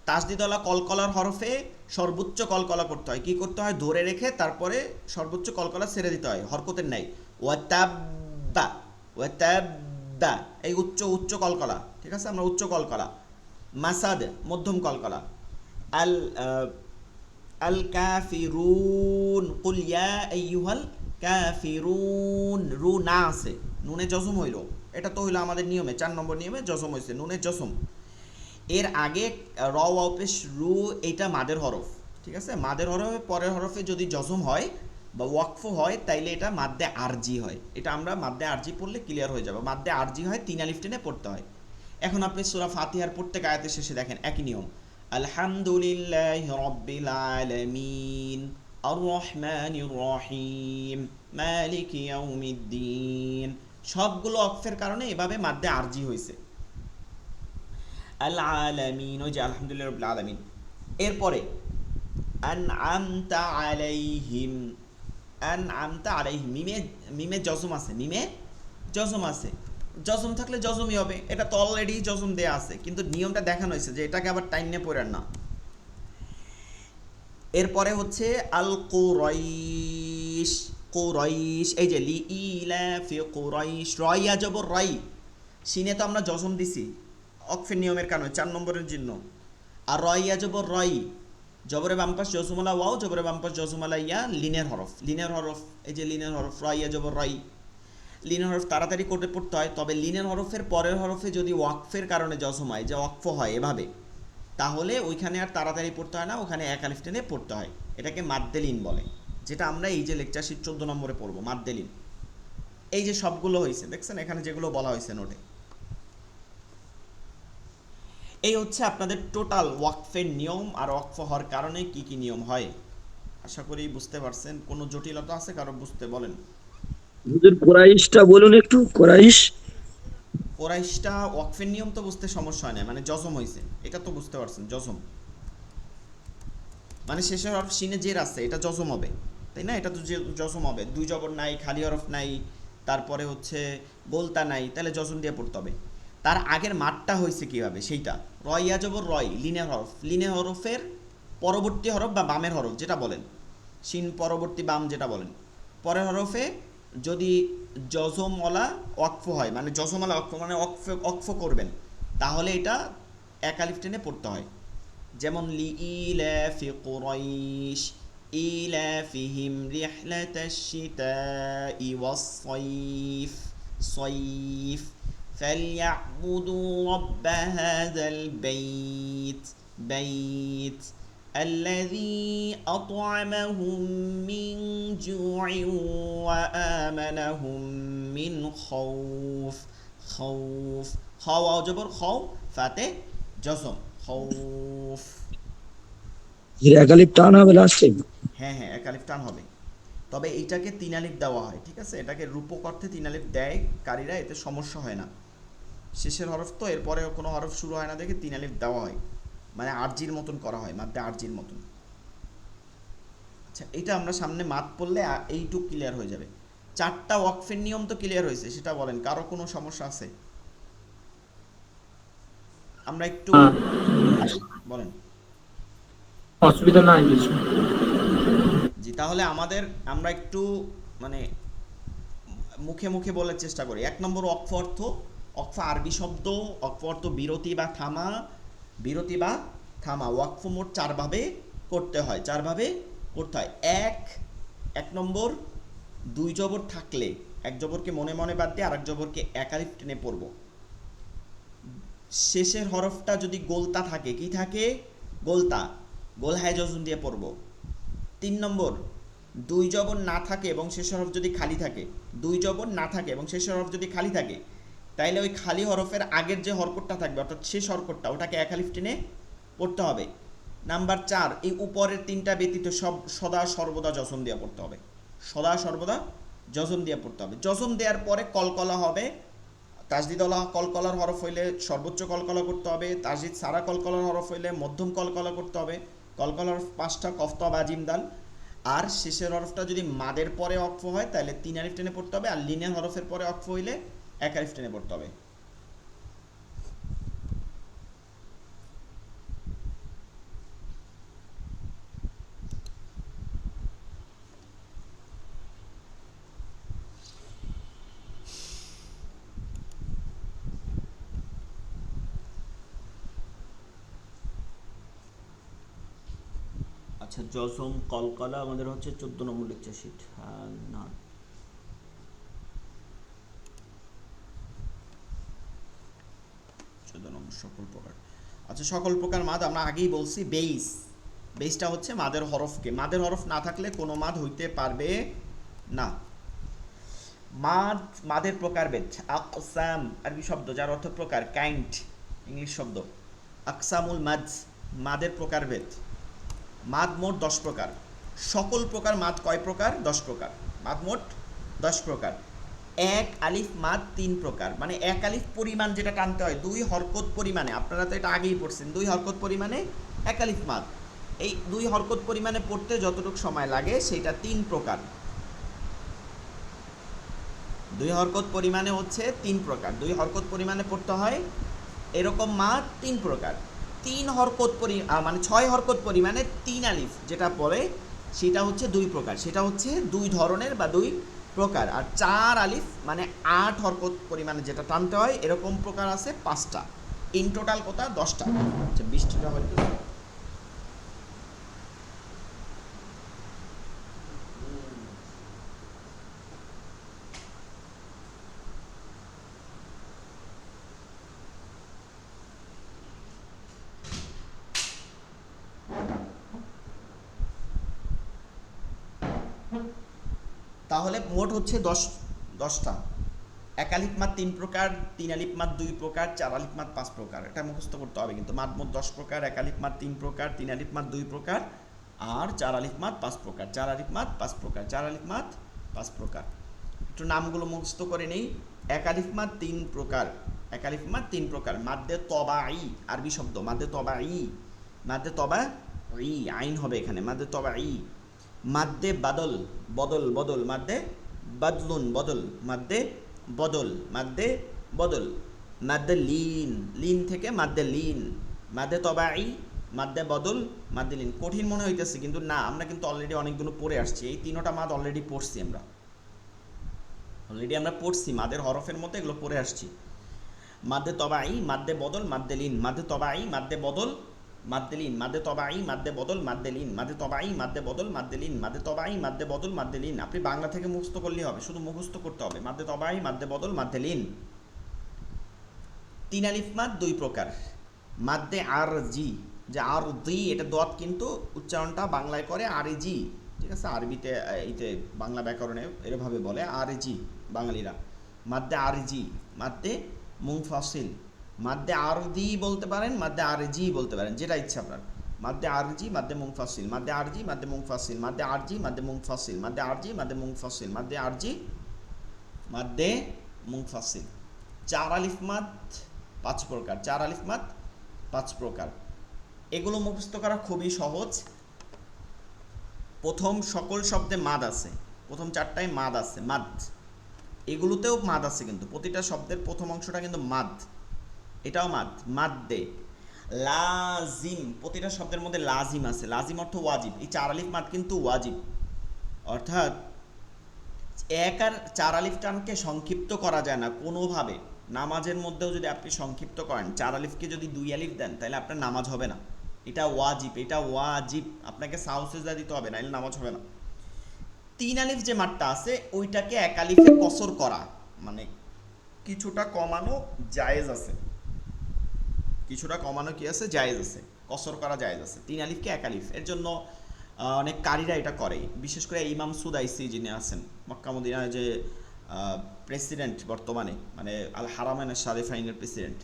তাসদিদওয়ালা কলকলার হরফে সর্বোচ্চ কলকলা করতে হয়। কি করতে হয়? ধরে রেখে তারপরে সর্বোচ্চ কলকলা ছেড়ে দিতে হয়, হরকতের নাই। ওয়াতাব্বা, ওয়াতাব্বা এই উচ্চ উচ্চ কলকলা, ঠিক আছে, আমরা উচ্চ কলকলা। মাসাদ মধ্যম কলকলা। আল আল কাফিরুন, কুল ইয়া আইয়ুহাল কাফিরুন, রু না আছে, নুনে জজম হইল, এটা তো হইলো আমাদের নিয়মে 4 নম্বর নিয়মে জজম হয়েছে, নুনে জজম। এর আগে র ওয়াপেশ রু, এইটা মাদের হরফ, ঠিক আছে, মাদের হরফে পরের হরফে যদি জজম হয় বা ওয়াকফ হয় তাইলে এটা মাদ্দে আরজি হয়। এটা আমরা মাদ্দে আরজি পড়লে ক্লিয়ার হয়ে যাবে। মাদ্দে আরজি হয় 3 আলিফ টেনে পড়তে হয়। এখন আপনি সূরা ফাতিহার প্রত্যেক আয়াতের শেষে দেখেন একই নিয়ম, আলহামদুলিল্লাহি রাব্বিল আলামিন আর রহমানির রহিম মালিকি ইয়াউমিদ্দিন, সবগুলো অক্ফের কারণে এভাবে মাদ্দে আরজি হয়েছে। আল আলামিন, ওই যে আলহামদুলিল্লাহ রাব্বিল আলামিন। এরপরে আনআমতা আলাইহিম, আনআমতা আলাইহিম, মিমে মিমে জজম আছে, মিমে জজম আছে, জজম থাকলে জজমই হবে, এটা তো অলরেডি জজম দেয়া আছে, কিন্তু নিয়মটা দেখানো হয়েছে যে এটাকে আবার টাইম নিয়ে পড়েন না। এরপরে হচ্ছে আল কুরাইশ, কুরাইশ, এই যে লি ইলাফি কুরাইশ, রয়া জবর রাই, সিনে তো আমরা জজম দিছি অকফের নিয়মের কারণে 4 নম্বরের জন্য। আর রয়া জবর রই, জবরে বামপাস জজমলা ওয়াও, জবরে বামপাস জজমলা ইয়া, লিনের হরফ, লিনের হরফ, এই যে লিনের হরফ, রয়া জবর রই, লিনের হরফ তাড়াতাড়ি করে পড়তে হয়। তবে লিনের হরফের পরের হরফে যদি ওয়াকফের কারণে জজম হয়, যে ওয়াকফ হয় এভাবে, তাহলে ওইখানে আর তাড়াতাড়ি পড়তে হয় না, ওখানে এক আলিফ টেনে পড়তে হয়। এটাকে মাদ্দেলিন বলে, যেটা আমরা এই যে লেকচার শিট 14 নম্বরে পড়বো, মাদ্দেলিন। এই যে সবগুলো হয়েছে দেখছেন এখানে যেগুলো বলা হয়েছে নোটে, এই হচ্ছে আপনাদের টোটাল ওয়াকফের নিয়ম আর ওয়াকফ হওয়ার কারণে কি কি নিয়ম হয়। আশা করি বুঝতে পারছেন। কোনো জটিলতা আছে কারো বুঝতে? বলেন। হুজুর কোরাইশটা বলুন একটু, কোরাইশ। কোরাইশটা ওয়াকফের নিয়ম তো বুঝতে সমস্যা হয় না, মানে জজম হয়েছে এটা তো বুঝতে পারছেন, জজম মানে শেষের হরফ সিনে জের আছে, এটা জজম হবে, তাই না? এটা তো জজম হবে, দুই জবর নাই, খালি হরফ নাই, তারপরে হচ্ছে গোলতা নাই, তাহলে জজম দিয়ে পড়তে হবে। তার আগের মাঠটা হয়েছে কীভাবে সেইটা, রয়া জবর রয়, লিনের হরফ, লিনের হরফের পরবর্তী হরফ বা বামের হরফ যেটা বলেন, শিন পরবর্তী বাম যেটা বলেন, পরের হরফে যদি জজমওয়ালা ওয়াকফ হয়, মানে জজমওয়ালা ওয়াকফ মানে অক্ফ করবেন, তাহলে এটা এক আলিফ টেনে পড়তে হয়। যেমন লি ইলাফি কুরাইশ ইলাফিহিম রিহলাতাশ শিতাই ওয়াস সাইফ সাইফ فليعبدوا رب هذا البيت بيت الذي أطعمهم من جوع وآمنهم من خوف خوف খাওয়া জবর খাও, ফাতে জজম, খৌফ। এক আলিফ টান হবে লাস্টে। হ্যাঁ হ্যাঁ, এক আলিফ টান হবে, তবে এইটাকে 3 আলিফ দেওয়া হয়, ঠিক আছে, এটাকে রূপক অর্থে 3 আলিফ দেয় কারীরা, এতে সমস্যা হয় না। শেষের হরফ তো, এরপরে কোনো হরফ শুরু হয় না দেখে 3 আলিফ দেওয়া হয়, মানে আরজির মতন করা হয়, মাদ্দে আরজির মতন। আচ্ছা, এটা আমরা সামনে মাত পড়লে এইটুক ক্লিয়ার হয়ে যাবে। 4টা ওয়াকফের নিয়ম তো ক্লিয়ার হয়েছে, সেটা বলেন, কারো কোনো সমস্যা আছে? আমরা একটু বলেন। অসুবিধা নাই কিছু। জি, তাহলে আমরা একটু মানে মুখে মুখে বলার চেষ্টা করি। 1 নম্বর ওয়াকফ অর্থ, ওয়াকফ আরবি শব্দ, ওয়াকফ অর্থ বিরতি বা থামা, বিরতি বা থামা। ওয়াকফ মোট 4 ভাবে করতে হয়, 4 ভাবে করতে হয়। এক নম্বর 2 জবর থাকলে, এক জবরকে মনে মনে বাদ দিয়ে আরেক জবরকে এক আলিফ টেনে পড়ব। শেষের হরফটা যদি গোলতা থাকে, কি থাকে? গোলতা, গোল হায় জজম দিয়ে পড়ব। 3 নম্বর 2 জবর না থাকে এবং শেষের হরফ যদি খালি থাকে, 2 জবর না থাকে এবং শেষের হরফ যদি খালি থাকে, তাইলে ওই খালি হরফের আগের যে হরকতটা থাকবে অর্থাৎ শেষ হরকতটা, ওটাকে এক আলিফ টেনে পড়তে হবে। নাম্বার 4, এই উপরের 3টা ব্যতীত সব সদা সর্বদা জজম দিয়ে পড়তে হবে, সদা সর্বদা জজম দিয়ে পড়তে হবে। জজম দেওয়ার পরে কলকলা হবে। তাজদিদওয়ালা কলকলার হরফ হইলে সর্বোচ্চ কলকলা করতে হবে, তাজদিদ সারা কলকলার হরফ হইলে মধ্যম কলকলা করতে হবে। কলকলার 5টা কফতা বা জিম দাল। আর শেষের হরফটা যদি মাদের পরে অক্ফ হয় তাহলে 3 আলিফ টেনে পড়তে হবে, আর লিনের হরফের পরে অক্ফ হইলে 1 আলিফ টেনে পড়তে হবে। আচ্ছা, জজম কলকলা আমাদের হচ্ছে 14 নম্বর লেকচার শিট। না, 14 নম্বর সকল প্রকার। আচ্ছা, সকল প্রকার মাদ আমরা আগেই বলছি। বেইসটা হচ্ছে মাদের হরফকে, মাদের হরফ না থাকলে কোনো মাদ হইতে পারবে না। মাদের প্রকারভেদ। আকসাম আরবি শব্দ যার অর্থ প্রকার, কাইন্ড ইংলিশ শব্দ। আকসামুল মাদ, মাদের প্রকারভেদ। মাদ মোট 10 প্রকার। সকল প্রকার মাদ কয় প্রকার? 10 প্রকার। মাদ মোট 10 প্রকার। 1 আলিফ মাদ 3 প্রকার, মানে 1 আলিফ পরিমাণ যেটা টানতে হয় 2 হরকত পরিমাণে, আপনারা তো এটা আগেই পড়ছেন, 2 হরকত পরিমাণে 1 আলিফ মাদ। এই 2 হরকত পরিমাণে পড়তে যতটুকু সময় লাগে সেটা 3 প্রকার। 2 হরকত পরিমাণে হচ্ছে 3 প্রকার। 2 হরকত পরিমাণে পড়তে হয় এরকম মাদ 3 প্রকার। 3 হরকত মানে 6 হরকত পরিমাণে 3 আলিফ যেটা পড়ে সেটা হচ্ছে 2 প্রকার, সেটা হচ্ছে 2 ধরনের বা 2 প্রকার। আর 4 আলিফ মানে 8 হরকত পরিমাণে যেটা টানতে হয় এরকম প্রকার আছে 5টা। ইন টোটাল কত? 10টা। আচ্ছা, 20টা হয়তো। তাহলে মোট হচ্ছে 10টা। 1 আলিফ মাদ 3 প্রকার, 3 আলিফ মাদ 2 প্রকার, 4 আলিফ মাদ 5 প্রকার। এটা মুখস্থ করতে হবে কিন্তু। মাদ মোট 10 প্রকার, 1 আলিফ মাদ 3 প্রকার, 3 আলিফ মাদ 2 প্রকার, আর 4 আলিফ মাদ 5 প্রকার। 4 আলিফ মাদ 5 প্রকার, 4 আলিফ মাদ 5 প্রকার। একটু নামগুলো মুখস্থ করে নেই। 1 আলিফ মাদ 3 প্রকার, 1 আলিফ মাদ 3 প্রকার। মাদ্দে তবাই আরবি শব্দ, মাদ্দে তবাই, মাদ্দে তবাই আইন হবে এখানে, মাদ্দে তবাই। মাদ্দে বাদল, বদল বদল, মাদ্দে বাদলুন বদল, মাদ্দে বদল, মাদ্দে বদল। মাদ্দে লিন, লিন থেকে মাদ্দে লিন। মাদ্দে তবাই, মাদ্দে বদল, মাদ্দে লিন। কঠিন মনে হইতেছে কিন্তু না, আমরা কিন্তু অলরেডি অনেকগুলো পড়ে আসছি। এই 3টা মাদ অলরেডি পড়ছি আমরা, পড়ছি মাদের হরফের মধ্যে এগুলো পড়ে আসছি। মাদ্দে তবাই, মাদ্দে বদল, মাদ্দে লিন। মাদ্দে তবাই, মাদ্দে বদল, মাদ্দে লিন। মাদ্দে তবাই, মাদ্দে বদল, মাদ্দে লিন। মাদ্দে তবাই, মাদ্দে বদল, মাদ্দে লিন। মাদ্দে তবাই, মাদ্দে বদল, মাদ্দে লিন। আপনি বাংলা থেকে মুখস্থ করলেই হবে, শুধু মুখস্থ করতে হবে। মাদ্দে তবাই, মাদ্দে বদল, মাদ্দে লিন। 3 আলিফ মাদ 2 প্রকার। মাদ্দে আরজি, যে আরজি এটা দত কিন্তু উচ্চারণটা বাংলায় করে আরজি, ঠিক আছে? আরবিতে এইতে বাংলা ব্যাকরণে এরভাবে বলে আরজি বাঙালিরা। মাদ্দে আরজি, মাদ্দে মুনফাসিল। মাদ্দে আরজি বলতে পারেন, মাদ্দে আরজি বলতে পারেন, যেটা ইচ্ছা আপনার। মাদ্দে আরজি, মাদ্দে মুনফাসিল, মাদ্দে আরজি, মাদ্দে মুনফাসিল, মাদ্দে আরজি, মাদ্দে মুনফাসিল, মাদ্দে আরজি, মাদ্দে মুনফাসিল, মাদ্দে আরজি, মাদ্দে মুনফাসিল। 4 আলিফ মাদ 5 প্রকার, 4 আলিফ মাদ 5 প্রকার। এগুলো মুখস্থ করা খুবই সহজ। প্রথম সকল শব্দে মাদ আছে, প্রথম 4টায় মাদ আছে, মাদ। এগুলোতেও মাদ আছে কিন্তু প্রতিটা শব্দের প্রথম অংশটা কিন্তু মাদ, এটাও মাদ, মাদ্দে। লাজিম, প্রতিটা শব্দের মধ্যে লাজিম আছে। লাজিম অর্থ ওয়াজিব। এই 4 আলিফ মাদ কিন্তু ওয়াজিব, অর্থাৎ এক আর 4 আলিফ টানকে সংক্ষিপ্ত করা যায় না কোনোভাবে। নামাজের মধ্যেও যদি আপনি সংক্ষিপ্ত করেন, 4 আলিফকে যদি 2 আলিফ দেন, তাহলে আপনার নামাজ হবে না। এটা ওয়াজিব, এটা ওয়াজিব, আপনাকে সাউসেজা দিতে হবে, নাহলে নামাজ হবে না। 3 আলিফ যে মাঠটা আছে ওইটাকে 1 আলিফে কসর করা, মানে কিছুটা কমানো জায়েজ আছে, কিছুটা কমানো কি আছে, জায়েজ আছে, কসর করা জায়েজ আছে। 3 আলিফকে 1 আলিফ, এর জন্য অনেক কারীরা এটা করে, বিশেষ করে ইমাম সুদাইসি যিনি আছেন মক্কা মদিনার যে প্রেসিডেন্ট বর্তমানে, মানে আল হারামাইন শারিফাইনের প্রেসিডেন্ট,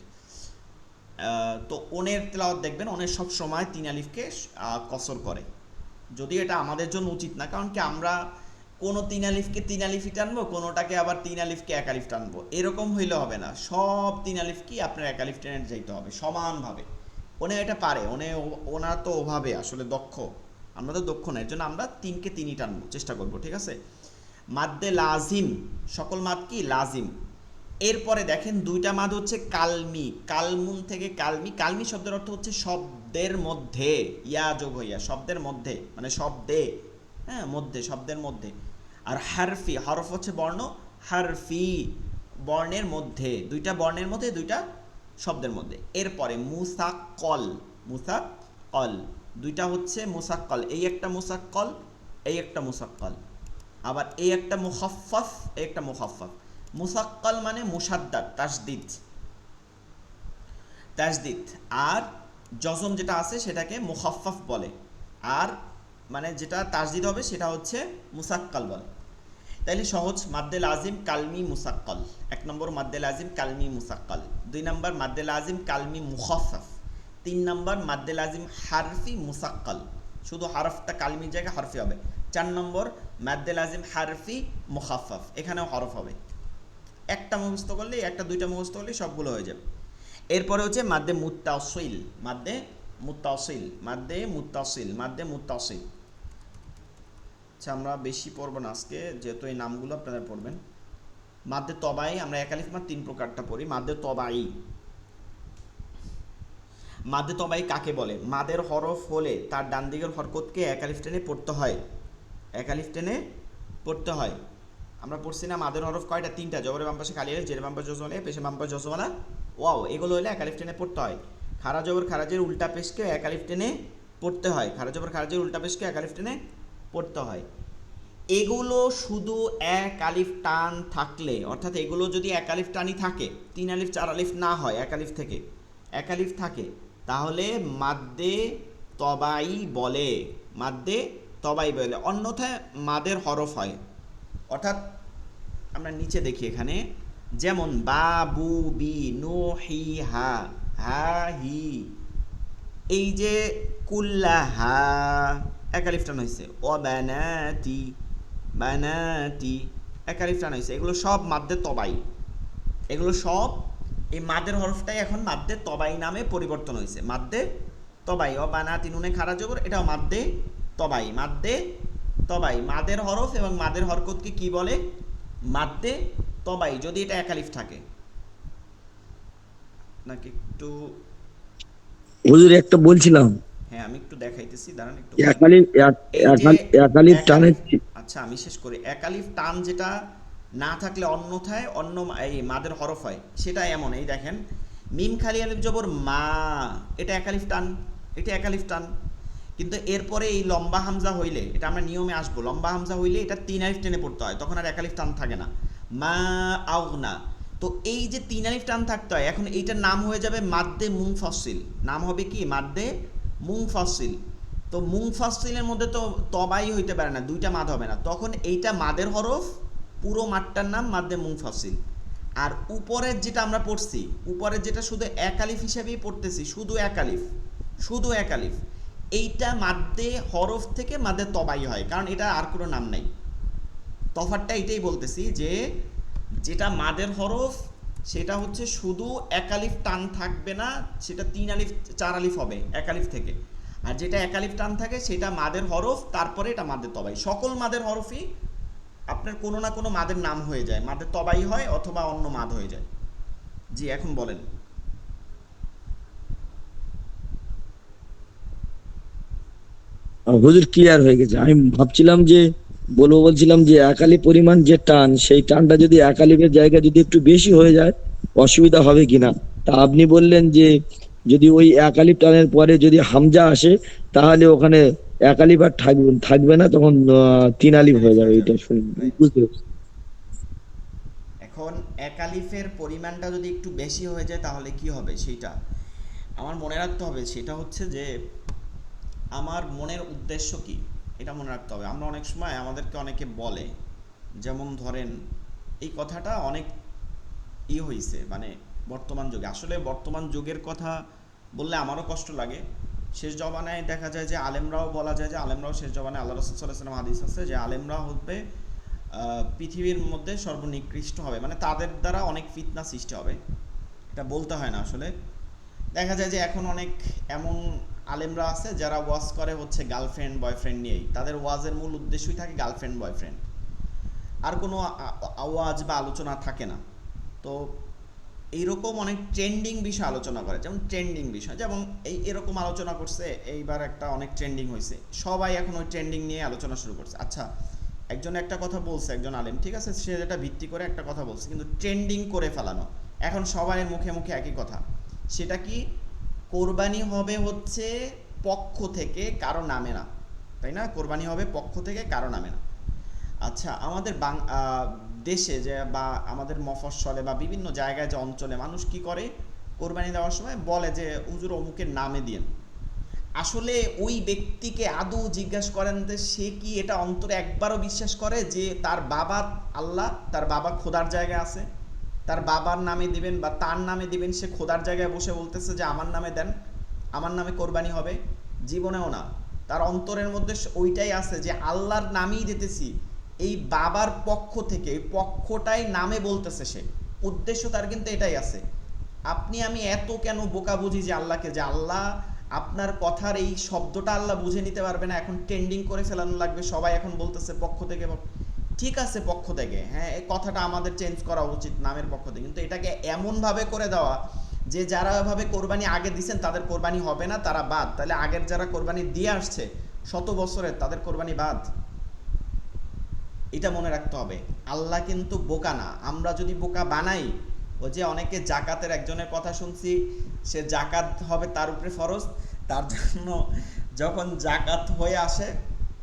তো ওনের তেলাওয়াত দেখবেন, ওনের সব সময় 3 আলিফকে কসর করে। যদিও এটা আমাদের জন্য উচিত না, কারণ কি আমরা কোনো 3 আলিফকে 3 আলিফই টানবো, কোনোটাকে আবার 3 আলিফকে 1 আলিফ টানবো, এরকম হইলে হবে না। সব 3 আলিফকেই আপনার 1 আলিফ টেনে যাইতে হবে সমানভাবে। ওনে এটা পারে, ওনারা তো ওভাবে আসলে দক্ষ, আমরা তো দক্ষ না, এর জন্য আমরা 3কে 3ই টানবো, চেষ্টা করবো, ঠিক আছে। মাদ্দে লাজিম, সকল মাদ কি লাজিম। এরপরে দেখেন 2টা মাদ হচ্ছে কালমি, কালমুন থেকে কালমি। কালমি শব্দের অর্থ হচ্ছে শব্দের মধ্যে, ইয়া যোগ হইয়া, শব্দের মধ্যে মানে শব্দে, হ্যাঁ মধ্যে, শব্দের মধ্যে। আর হারফি, হরফ হচ্ছে বর্ণ, হারফি বর্ণের মধ্যে, 2টা বর্ণের মধ্যে, 2টা শব্দের মধ্যে। এরপরে মুসাক্কল, মুসাক্কল 2টা হচ্ছে মুসাক্কল, এই একটা মুসাক্কল, এই একটা মুসাক্কল, আবার এই একটা মুখাফফাফ, এই একটা মুখাফফাফ। মুসাক্কল মানে মুশাদ্দাদ, তাসদিদ, তাসদিদ। আর জজম যেটা আছে সেটাকে মুখাফফাফ বলে, আর মানে যেটা তাসদিদ হবে সেটা হচ্ছে মুসাক্কাল বলে। তাইলে সহজ, মাদ্দে লাজিম কালমি মুসাক্কাল, 1 নম্বর মাদ্দে লাজিম কালমি মুসাক্কাল, 2 নম্বর মাদ্দে লাজিম কালমি মুখাফফাফ, 3 নম্বর মাদ্দে লাজিম হারফি মুসাক্কাল, শুধু হরফটা কালমির জায়গায় হরফি হবে। 4 নম্বর মাদ্দে লাজিম হারফি মুখাফফাফ, এখানেও হরফ হবে। একটা মুখস্থ করলে, একটা 2টা মুখস্থ করলে সবগুলো হয়ে যাবে। এরপরে হচ্ছে মাদ্দে মুত্তাসিল, মাদ্দে মুত্তাসিল, মাদ্দে মুত্তাসিল, মাদ্দে মুত্তাসিল। আচ্ছা আমরা বেশি পড়বো না আজকে, যেহেতু এই নামগুলো আপনারা পড়বেন। মাদ্দে তবাই, আমরা 1 আলিফ মাদ 3 প্রকারটা পড়ি। মাদ্দে তবাই, মাদ্দে তবাই কাকে বলে? মাদের হরফ হলে তার ডান দিকের হরকতকে 1 আলিফ টেনে পড়তে হয়, 1 আলিফ টেনে পড়তে হয়। আমরা পড়ছি না মাদের হরফ কয়টা? 3টা, জবরের বাম পাশে খালি আলিফ, জেরের বাম পাশে জজম আলিফ, পেশের বাম পাশে জজম আলা ওয়াও, এগুলো হলে 1 আলিফ টেনে পড়তে হয়। খারা জবর খারাজের উল্টা পেশকে 1 আলিফ টেনে পড়তে হয়, খারা জবর খারাজের উল্টা পেশকে 1 আলিফ টেনে পড়তে হয়। এগুলো শুধু 1 আলিফ টান থাকলে, অর্থাৎ এগুলো যদি 1 আলিফ টানই থাকে, 3 আলিফ 4 আলিফ না হয়, 1 আলিফ থেকে 1 আলিফ থাকে, তাহলে মাদ্দে তবাই বলে, মাদ্দে তবাই বলে, অন্যথায় মাদের হরফ হয়। অর্থাৎ আমরা নিচে দেখি এখানে, যেমন বাবু বি নো হি হা, হা হি, এই যে কুল্লাহা 1 আলিফ টান হয়েছে, ও বানাতি, বানাতি 1 আলিফ টান হয়েছে, এগুলো সব মাদ্দে তবাই, এগুলো সব এই মাদের হরফটাই এখন মাদ্দে তবাই নামে পরিবর্তন হয়েছে, মাদ্দে তবাই। ও বানাতি নুনে খারা জবর, এটাও মাদ্দে তবাই, মাদ্দে তবাই। মাদের হরফ এবং মাদের হরকতকে কি বলে? মাদ্দে তবাই, যদি এটা 1 আলিফ থাকে। নাকি একটু হুজুর একটা বলছিলাম, হ্যাঁ আমি একটু দেখাইতেছি, দাঁড়ান একটু। এক আলিফ টানে, আচ্ছা আমি শেষ করি। 1 আলিফ টান যেটা না থাকলে অন্যথায় অন্য এই মাদের হরফ হয়, সেটা এমন, এই দেখেন মিম খালি আলিফ জবর মা, এটা 1 আলিফ টান, এটা 1 আলিফ টান। কিন্তু এরপরে এই লম্বা হামজা হইলে, এটা আমরা নিয়মে আসবো, লম্বা হামজা হইলে এটা 3 আলিফ টেনে পড়তে হয়, তখন আর 1 আলিফ টান থাকে না, মা আউগনা। তো এই যে 3 আলিফ টান থাকতে হয়, এখন এইটার নাম হয়ে যাবে মাদ্দে মুনফাসিল, নাম হবে কি? মাদ্দে মুনফাসিল। তো মুনফাসিলের মধ্যে তো তবাই হইতে পারে না, 2টা মাদ হবে না, তখন এইটা মাদের হরফ, পুরো মাদটার নাম মাদ্দে মুনফাসিল। আর উপরের যেটা আমরা পড়ছি, উপরের যেটা শুধু 1 আলিফ হিসেবেই পড়তেছি, শুধু 1 আলিফ, শুধু 1 আলিফ, এইটা মাদ্দে হরফ থেকে মাদ্দে তবাই হয়, কারণ এটা আর কোনো নাম নাই। তফাৎটা এটাই বলতেছি যে যেটা মাদের হরফ সেটা হচ্ছে শুধু 1 আলিফ টান থাকবে না, সেটা 3 আলিফ 4 আলিফ হবে 1 আলিফ থেকে। আর যেটা 1 আলিফ টান থাকে সেটা মাদের হরফ, তারপরে এটা মাদের তবাই। সকল মাদের হরফই আপনার কোনো না কোনো মাদের নাম হয়ে যায়, মাদের তবাই হয় অথবা অন্য মাদ হয়ে যায়। জি এখন বলেন। হুজুর ক্লিয়ার হয়ে গেছে। আমি ভাবছিলাম যে বলছিলাম যে একালি পরিমাণ যে টান, সেই টানটা যদি একালিফের জায়গা যদি একটু বেশি হয়ে যায় অসুবিধা হবে কিনা। তা আপনি বললেন যে যদি ওই একালিফ টানের পরে যদি হামজা আসে তাহলে ওখানে একালিফ আর থাকবে না, তখন তিন আলিফ হয়ে যাবে। এটা শুনে রাইট। বুঝতে পেরেছি। এখন একালিফের পরিমাণটা যদি একটু বেশি হয়ে যায় তাহলে কি হবে সেইটা আমার মনে রাখতে হবে। সেটা হচ্ছে যে আমার মনের উদ্দেশ্য কি এটা মনে রাখতে হবে। আমরা অনেক সময় আমাদেরকে অনেকে বলে, যেমন ধরেন এই কথাটা অনেক হয়েছে মানে বর্তমান যুগে, আসলে বর্তমান যুগের কথা বললে আমারও কষ্ট লাগে। শেষ জমানায় দেখা যায় যে আলেমরাও বলা যায় যে আলেমরাও শেষ জমানায় আল্লাহ রাসূল সাল্লাল্লাহু আলাইহি ওয়াসাল্লাম হাদিস আছে যে আলেমরা হবে পৃথিবীর মধ্যে সর্বনিকৃষ্ট হবে, মানে তাদের দ্বারা অনেক ফিতনা সৃষ্টি হবে। এটা বলতে হয় না আসলে। দেখা যায় যে এখন অনেক এমন আলেমরা আছে যারা ওয়াজ করে হচ্ছে গার্লফ্রেন্ড বয়ফ্রেন্ড নিয়েই, তাদের ওয়াজের মূল উদ্দেশ্যই থাকে গার্লফ্রেন্ড বয়ফ্রেন্ড, আর কোনো ওয়াজ বা আলোচনা থাকে না। তো এইরকম অনেক ট্রেন্ডিং বিষয় আলোচনা করে, যেমন ট্রেন্ডিং বিষয়, যেমন এরকম আলোচনা করছে এইবার একটা অনেক ট্রেন্ডিং হয়েছে, সবাই এখন ওই ট্রেন্ডিং নিয়ে আলোচনা শুরু করছে। আচ্ছা, একজন একটা কথা বলছে, একজন আলেম, ঠিক আছে, সে যেটা ভিত্তি করে একটা কথা বলছে, কিন্তু ট্রেন্ডিং করে ফেলানো এখন সবাই মুখে মুখে একই কথা। সেটা কি? কোরবানি হবে হচ্ছে পক্ষ থেকে, কারো নামে না, তাই না? কোরবানি হবে পক্ষ থেকে, কারো নামে না। আচ্ছা, আমাদের দেশে যে বা আমাদের মফস্বলে বা বিভিন্ন জায়গায় যে অঞ্চলে মানুষ কি করে, কোরবানি দেওয়ার সময় বলে যে হুজুর অমুকের নামে দিয়েন। আসলে ওই ব্যক্তিকে আদৌ জিজ্ঞাসা করেন যে সে কি এটা অন্তরে একবারও বিশ্বাস করে যে তার বাবা আল্লাহ, তার বাবা খোদার জায়গায় আছে, তার বাবার নামে দিবেন বা তার নামে দিবেন, সে খোদার জায়গায় বসে বলতেছে যে আমার নামে দেন, আমার নামে কোরবানি হবে? জীবনেও না। তার অন্তরের মধ্যে ওইটাই আছে যে আল্লাহর নামেই দিতেছি, এই বাবার পক্ষ থেকে, এই পক্ষটাই নামে বলতেছে সে, উদ্দেশ্য তার কিন্তু এটাই আছে। আপনি আমি এত কেন বোকা বুঝি যে আল্লাহকে, যে আল্লাহ আপনার কথার এই শব্দটা আল্লাহ বুঝে নিতে পারবে না, এখন ট্রেন্ডিং করে ফেলানো লাগবে, সবাই এখন বলতেছে পক্ষ থেকে। ঠিক আছে পক্ষ থেকে, হ্যাঁ, এই কথাটা আমাদের চেঞ্জ করা উচিত নামের পক্ষ থেকে, কিন্তু এটাকে এমনভাবে করে দেওয়া যে যারা ভাবে কোরবানি আগে দিয়েছেন তাদের কোরবানি হবে না, তারা বাদ। তাহলে আগের যারা কোরবানি দিয়ে আসছে শত বছরের, তাদের কোরবানি বাদ। এটা মনে রাখতে হবে। আল্লাহ কিন্তু বোকা না, আমরা যদি বোকা বানাই। ও যে অনেকে জাকাতের, একজনের কথা শুনছি, সে জাকাত হবে তার উপরে ফরজ, তার জন্য যখন জাকাত হয়ে আসে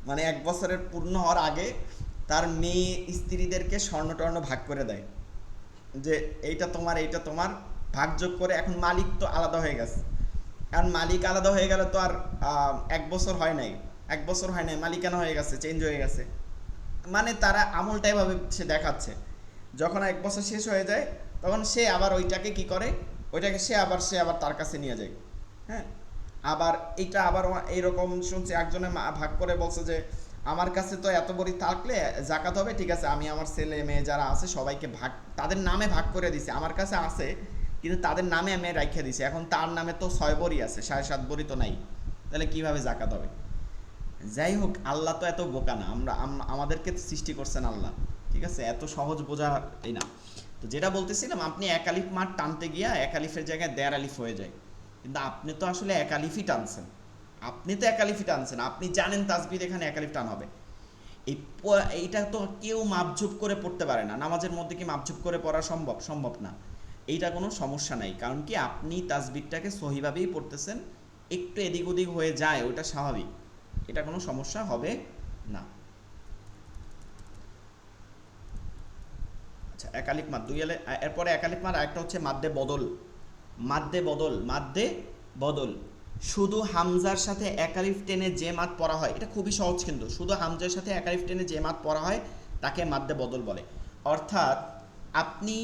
মানে 1 বছরের পূর্ণ হওয়ার আগে তার মেয়ে স্ত্রীদেরকে স্বর্ণ টর্ণ ভাগ করে দেয়, যে এইটা তোমার, এইটা তোমার, ভাগযোগ করে। এখন মালিক তো আলাদা হয়ে গেছে, কারণ মালিক আলাদা হয়ে গেলে তো আর 1 বছর হয় নাই, 1 বছর হয় নাই, মালিকানা হয়ে গেছে, চেঞ্জ হয়ে গেছে। মানে তারা আমলটা এভাবে সে দেখাচ্ছে। যখন 1 বছর শেষ হয়ে যায় তখন সে আবার ওইটাকে কি করে, ওইটাকে সে আবার তার কাছে নিয়ে যায়। হ্যাঁ, আবার এইটা আবার এইরকম শুনছি একজনে ভাগ করে বলছে যে আমার কাছে তো এত বড়ি থাকলে জাকাত হবে, ঠিক আছে, আমি আমার ছেলে মেয়ে যারা আছে সবাইকে ভাগ, তাদের নামে ভাগ করে দিছি, আমার কাছে আছে কিন্তু তাদের নামে আমি রাইখা দিছি, এখন তার নামে তো 6 বড়ি আছে, 7.5 বড়ি তো নাই, তাহলে কিভাবে জাকাত হবে? যাই হোক, আল্লাহ তো এত বোকা না, আমাদেরকে সৃষ্টি করছেন আল্লাহ, ঠিক আছে, এত সহজ বোঝা এই না। তো যেটা বলতেছিলাম, আপনি 1 আলিফ মাঠ টানতে গিয়া 1 আলিফের জায়গায় 1.5 আলিফ হয়ে যায়, কিন্তু আপনি তো আসলে 1 আলিফই টানছেন, আপনি জানেন তাসবিহ এখানে 1 আলিফ টান হবে। এইটা তো কেউ মাপঝুপ করে পড়তে পারে না, নামাজের মধ্যে কি মাপঝুপ করে পড়া সম্ভব না। এইটা কোনো সমস্যা নাই, কারণ কি আপনি তাসবিহটাকে সহিভাবেই পড়তেছেন, একটু এদিক ওদিক হয়ে যায় ওটা স্বাভাবিক, এটা কোনো সমস্যা হবে না। আচ্ছা, 1 আলিফ মাদ 2 আলিফ, এরপরে 1 আলিফ মাদ আরেকটা হচ্ছে মাদ্দে বদল। মাদ্দে বদল শুধু হামজার সাথে 1 আলিফ টেনে যে মাদ পড়া হয়, এটা খুবই সহজ, কিন্তু শুধু হামজার সাথে 1 আলিফ টেনে যে মাদ পড়া হয় তাকে মাদ্দে বদল বলে। অর্থাৎ আপনি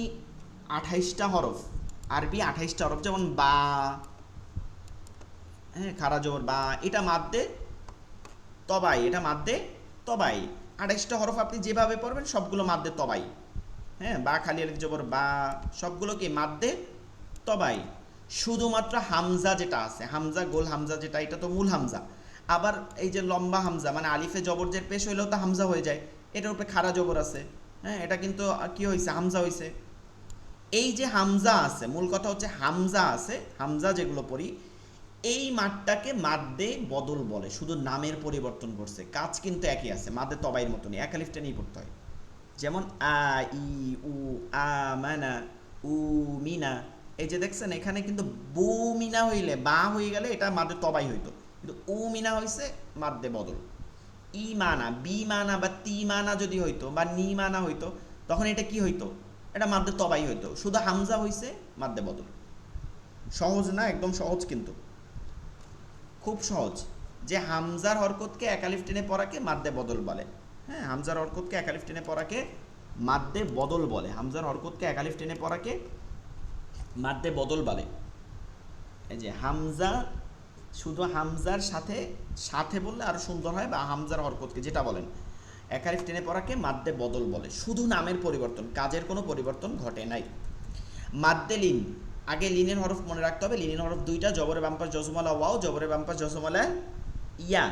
28টা হরফ, আরবি 28টা হরফ, যেমন বা, হ্যাঁ, খারা জবর বা, এটা মাদ্দে তবাই, এটা মাদ্দে তবাই। 28টা হরফ আপনি যেভাবে পড়বেন সবগুলো মাদ্দে তবাই, হ্যাঁ, বা খালি আলিফ জবর বা, সবগুলো কি মাদ্দে তবাই। শুধুমাত্র হামজা যেটা আছে, হামজা গোল হামজা যেটা, এটা তো মূল হামজা। আবার এই যে লম্বা হামজা, মানে আলিফে জবর যে পেশ হইলেও তো হামজা হয়ে যায়, এটার উপরে খাড়া জবর আছে, হ্যাঁ, এটা কিন্তু কি হয়েছে, হামজা হয়েছে। এই যে হামজা আছে, মূল কথা হচ্ছে হামজা আছে, হামজা যেগুলো পড়ি এই মাদটাকে মাদ্দে বদল বলে, শুধু নামের পরিবর্তন করছে, কাজ কিন্তু একই আছে, মাদ্দে তবাইয়ের মতনই, এক আলিফটা নিয়ে পড়তে হয়। যেমন আ ই উ আ মানা উ মিনা, এই যে দেখছেন এখানে কিন্তু বু মিনা হইলে বা হয়ে গেলে এটা মাদ্দে তবাই হইতো, কিন্তু উ মিনা হইছে মাদ্দে বদল। ই মানা বি মানা বা তি মানা যদি হইতো বা নি মানা হইতো তখন এটা কি হইতো, এটা মাদ্দে তবাই হইতো, শুধু হামজা হইছে মাদ্দে বদল। সহজ না? একদম সহজ, কিন্তু খুব সহজ যে হামজার হরকতকে এক আলিফ টেনে পড়াকে মাদ্দে বদল বলে। হ্যাঁ, হামজার হরকতকে এক আলিফ টেনে পড়াকে মাদ্দে বদল বলে, হামজার হরকতকে এক আলিফ টেনে পড়াকে মাদ্দে বদল বলে। এই যে হামজা, শুধু হামজার সাথে সাথে বললে আরো সুন্দর হয়, বা হামজার হরকতকে যেটা বলেন এক আলিফ টেনে পড়াকে মাদ্দে বদল বলে, শুধু নামের পরিবর্তন, কাজের কোনো পরিবর্তন ঘটে নাই। মাদ্দে লিন, আগে লিনের হরফ মনে রাখতে হবে, লিনের হরফ দুইটা, জবরে বাম পাশ জজমালা ওয়াও, জবরে বাম পাশ জজমালা ইয়া,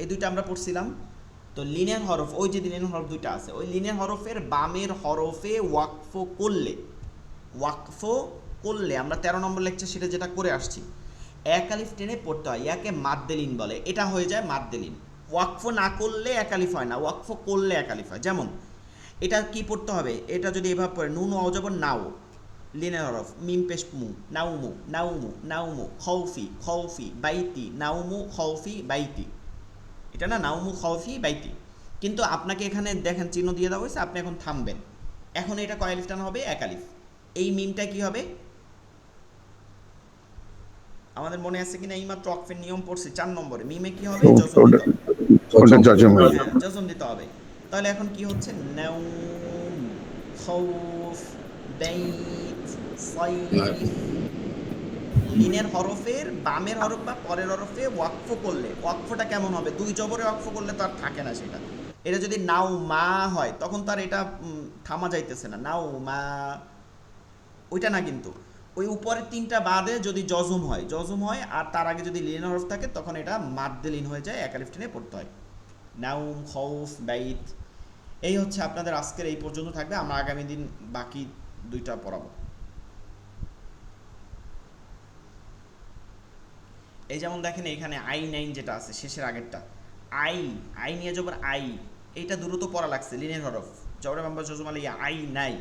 এই দুইটা আমরা পড়ছিলাম। তো লিনের হরফ, ওই যে লিনের হরফ দুইটা আছে, ওই লিনের হরফের বামের হরফে ওয়াকফ করলে আমরা 13 নম্বর লেকচার সেটা যেটা করে আসছি, এক আলিফ টেনে পড়তে হয়, ইয়াকে মাদ্দে লিন বলে, এটা হয়ে যায় মাদ্দে লিন। ওয়াকফ না করলে এক আলিফ হয় না, ওয়াকফ করলে এক আলিফ হয়। যেমন এটা কি পড়তে হবে, এটা যদি এভাবে পড়ে নুন অজবর নাও, লিনের হরফ মিম পেশ মু, নাউমু নাউমু নাউমু, খৌফি খৌফি বাইতি, নাউমু খৌফি বাইতি, এটা না নাউমু খৌফি বাইতি। কিন্তু আপনাকে এখানে দেখেন চিহ্ন দিয়ে দেওয়া হয়েছে, আপনি এখন থামবেন, এখন এটা কয় আলিফ টানা হবে, এক আলিফ। এই মিমটা কি হবে আমাদের মনে আছে কিনা, এইমাত্র ওয়াকফের নিয়ম পড়ছি 4 নম্বরে, মিমে কি হবে, জজম দিতে হবে। ওটা জজম হয়ে যায়। হ্যাঁ, জজম দিতে হবে। তাহলে এখন কি হচ্ছে, নাউম খাউফ বাইত সাইফ। লিনের হরফের বামের হরফ বা পরের হরফে ওয়াকফ করলে, ওয়াকফটা কেমন হবে, দুই জবরে ওয়াকফ করলে তো আর থাকে না সেটা। এটা যদি নাও মা হয় তখন তার এটা থামা যাইতেছে না, নাও মা, ওইটা না, কিন্তু ওই উপরের তিনটা বাদে যদি জজম হয় আর তার আগে যদি লিনের হরফ থাকে তখন এটা মাদ্দে লিন হয়ে যায়, এক আলিফ টেনে পড়তে হয়। নাউম খৌফ বাইত। এই হচ্ছে আপনাদের আজকের এই পর্যন্ত থাকবে, আমরা আগামী দিন বাকি দুইটা পড়াবো। এই যেমন দেখেন এখানে I9 যেটা আছে শেষের আগেরটা, আই নিয়ে যাবার আই, এইটা দ্রুত পড়া লাগছে, লিনের হরফ, জবরে বাম্বা জজমালে আই নাই,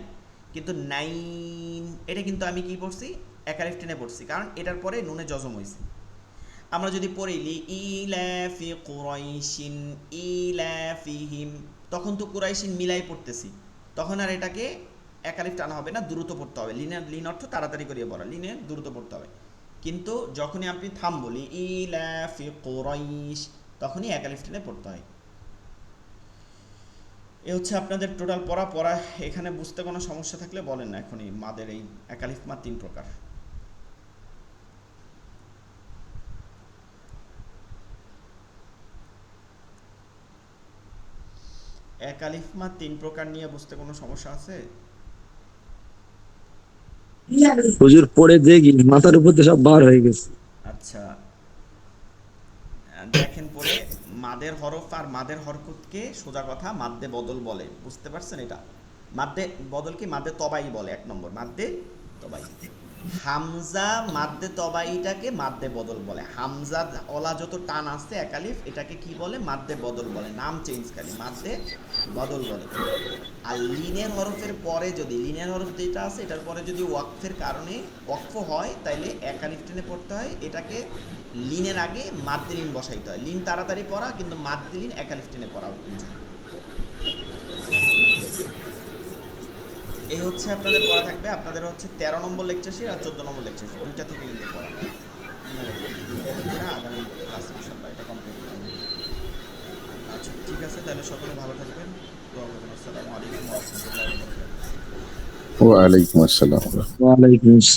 কিন্তু নাইন এটা কিন্তু আমি কি পড়ছি, এক আলিফ টেনে পড়ছি, কারণ এটার পরে নুনে জজম হয়েছে। আমরা যদি পড়ি লি ইলাফি কুরাইশিন ইলাফিহিম, তখন তো কুরাইশিন মিলাই পড়তেছি, তখন আর এটাকে এক আলিফ টানা হবে না, দ্রুত পড়তে হবে। লিন অর্থ তাড়াতাড়ি করিয়ে পড়া, লিনে দ্রুত পড়তে হবে। কিন্তু যখনই আপনি থাম বলি ইলাফি কুরাইশ, তখনই এক আলিফ টেনে পড়তে হয়। এ হচ্ছে আপনাদের টোটাল পড়া। এখানে বুঝতে কোনো সমস্যা থাকলে বলেন না এখনই। মাদের এই এক আলিফ মা 3 প্রকার। এক আলিফ মা 3 প্রকার নিয়ে বুঝতে কোনো সমস্যা আছে? হুজুর পড়ে দেখি মাথার উপর দিয়ে সব বার হয়ে গেছে। আচ্ছা, দেখেন পরে, মাদের হরফ আর মাদের হরকতকে সোজা কথা মাদ্দে বদল বলে, বুঝতে পারছেন? এটা মাদ্দে বদল কি, মাদ্দে তবাই বলে, 1 নম্বর মাদ্দে তবাই। হামজা মাদ্দে তবাইটাকে মাদ্দে বদল বলে, হামজা ওলা যত টান আছে এক আলিফ, এটাকে কি বলে, মাদ্দে বদল বলে, নাম চেঞ্জ খালি, মাদ্দে বদল বলে। আর লিনের হরফের পরে যদি, লিনের হরফ যেটা আছে এটার পরে যদি ওয়াকফের কারণে ওয়াকফ হয় তাইলে এক আলিফ টেনে পড়তে হয়, এটাকে লিনের আগে মাদ্দে লিন বসাইতে হয়। লিন তাড়াতাড়ি পড়া, কিন্তু মাদ্দে লিন এক আলিফ টেনে পড়া। এই হচ্ছে আপনাদের পড়া থাকবে। আপনাদের হচ্ছে 13 নম্বর লেকচার শিট আর 14 নম্বর লেকচার শিট, দুইটা থেকে কিন্তু পড়া আগামী ক্লাসে ইনশাআল্লাহ এটা কমপ্লিট করব। আচ্ছা ঠিক আছে, তাহলে সকলে ভালো থাকবেন। আসসালামু আলাইকুম ওয়া রাহমাতুল্লাহি ওয়া বারাকাতুহু। ওয়ালাইকুম আসসালাম। ওয়ালাইকুম আসসালাম।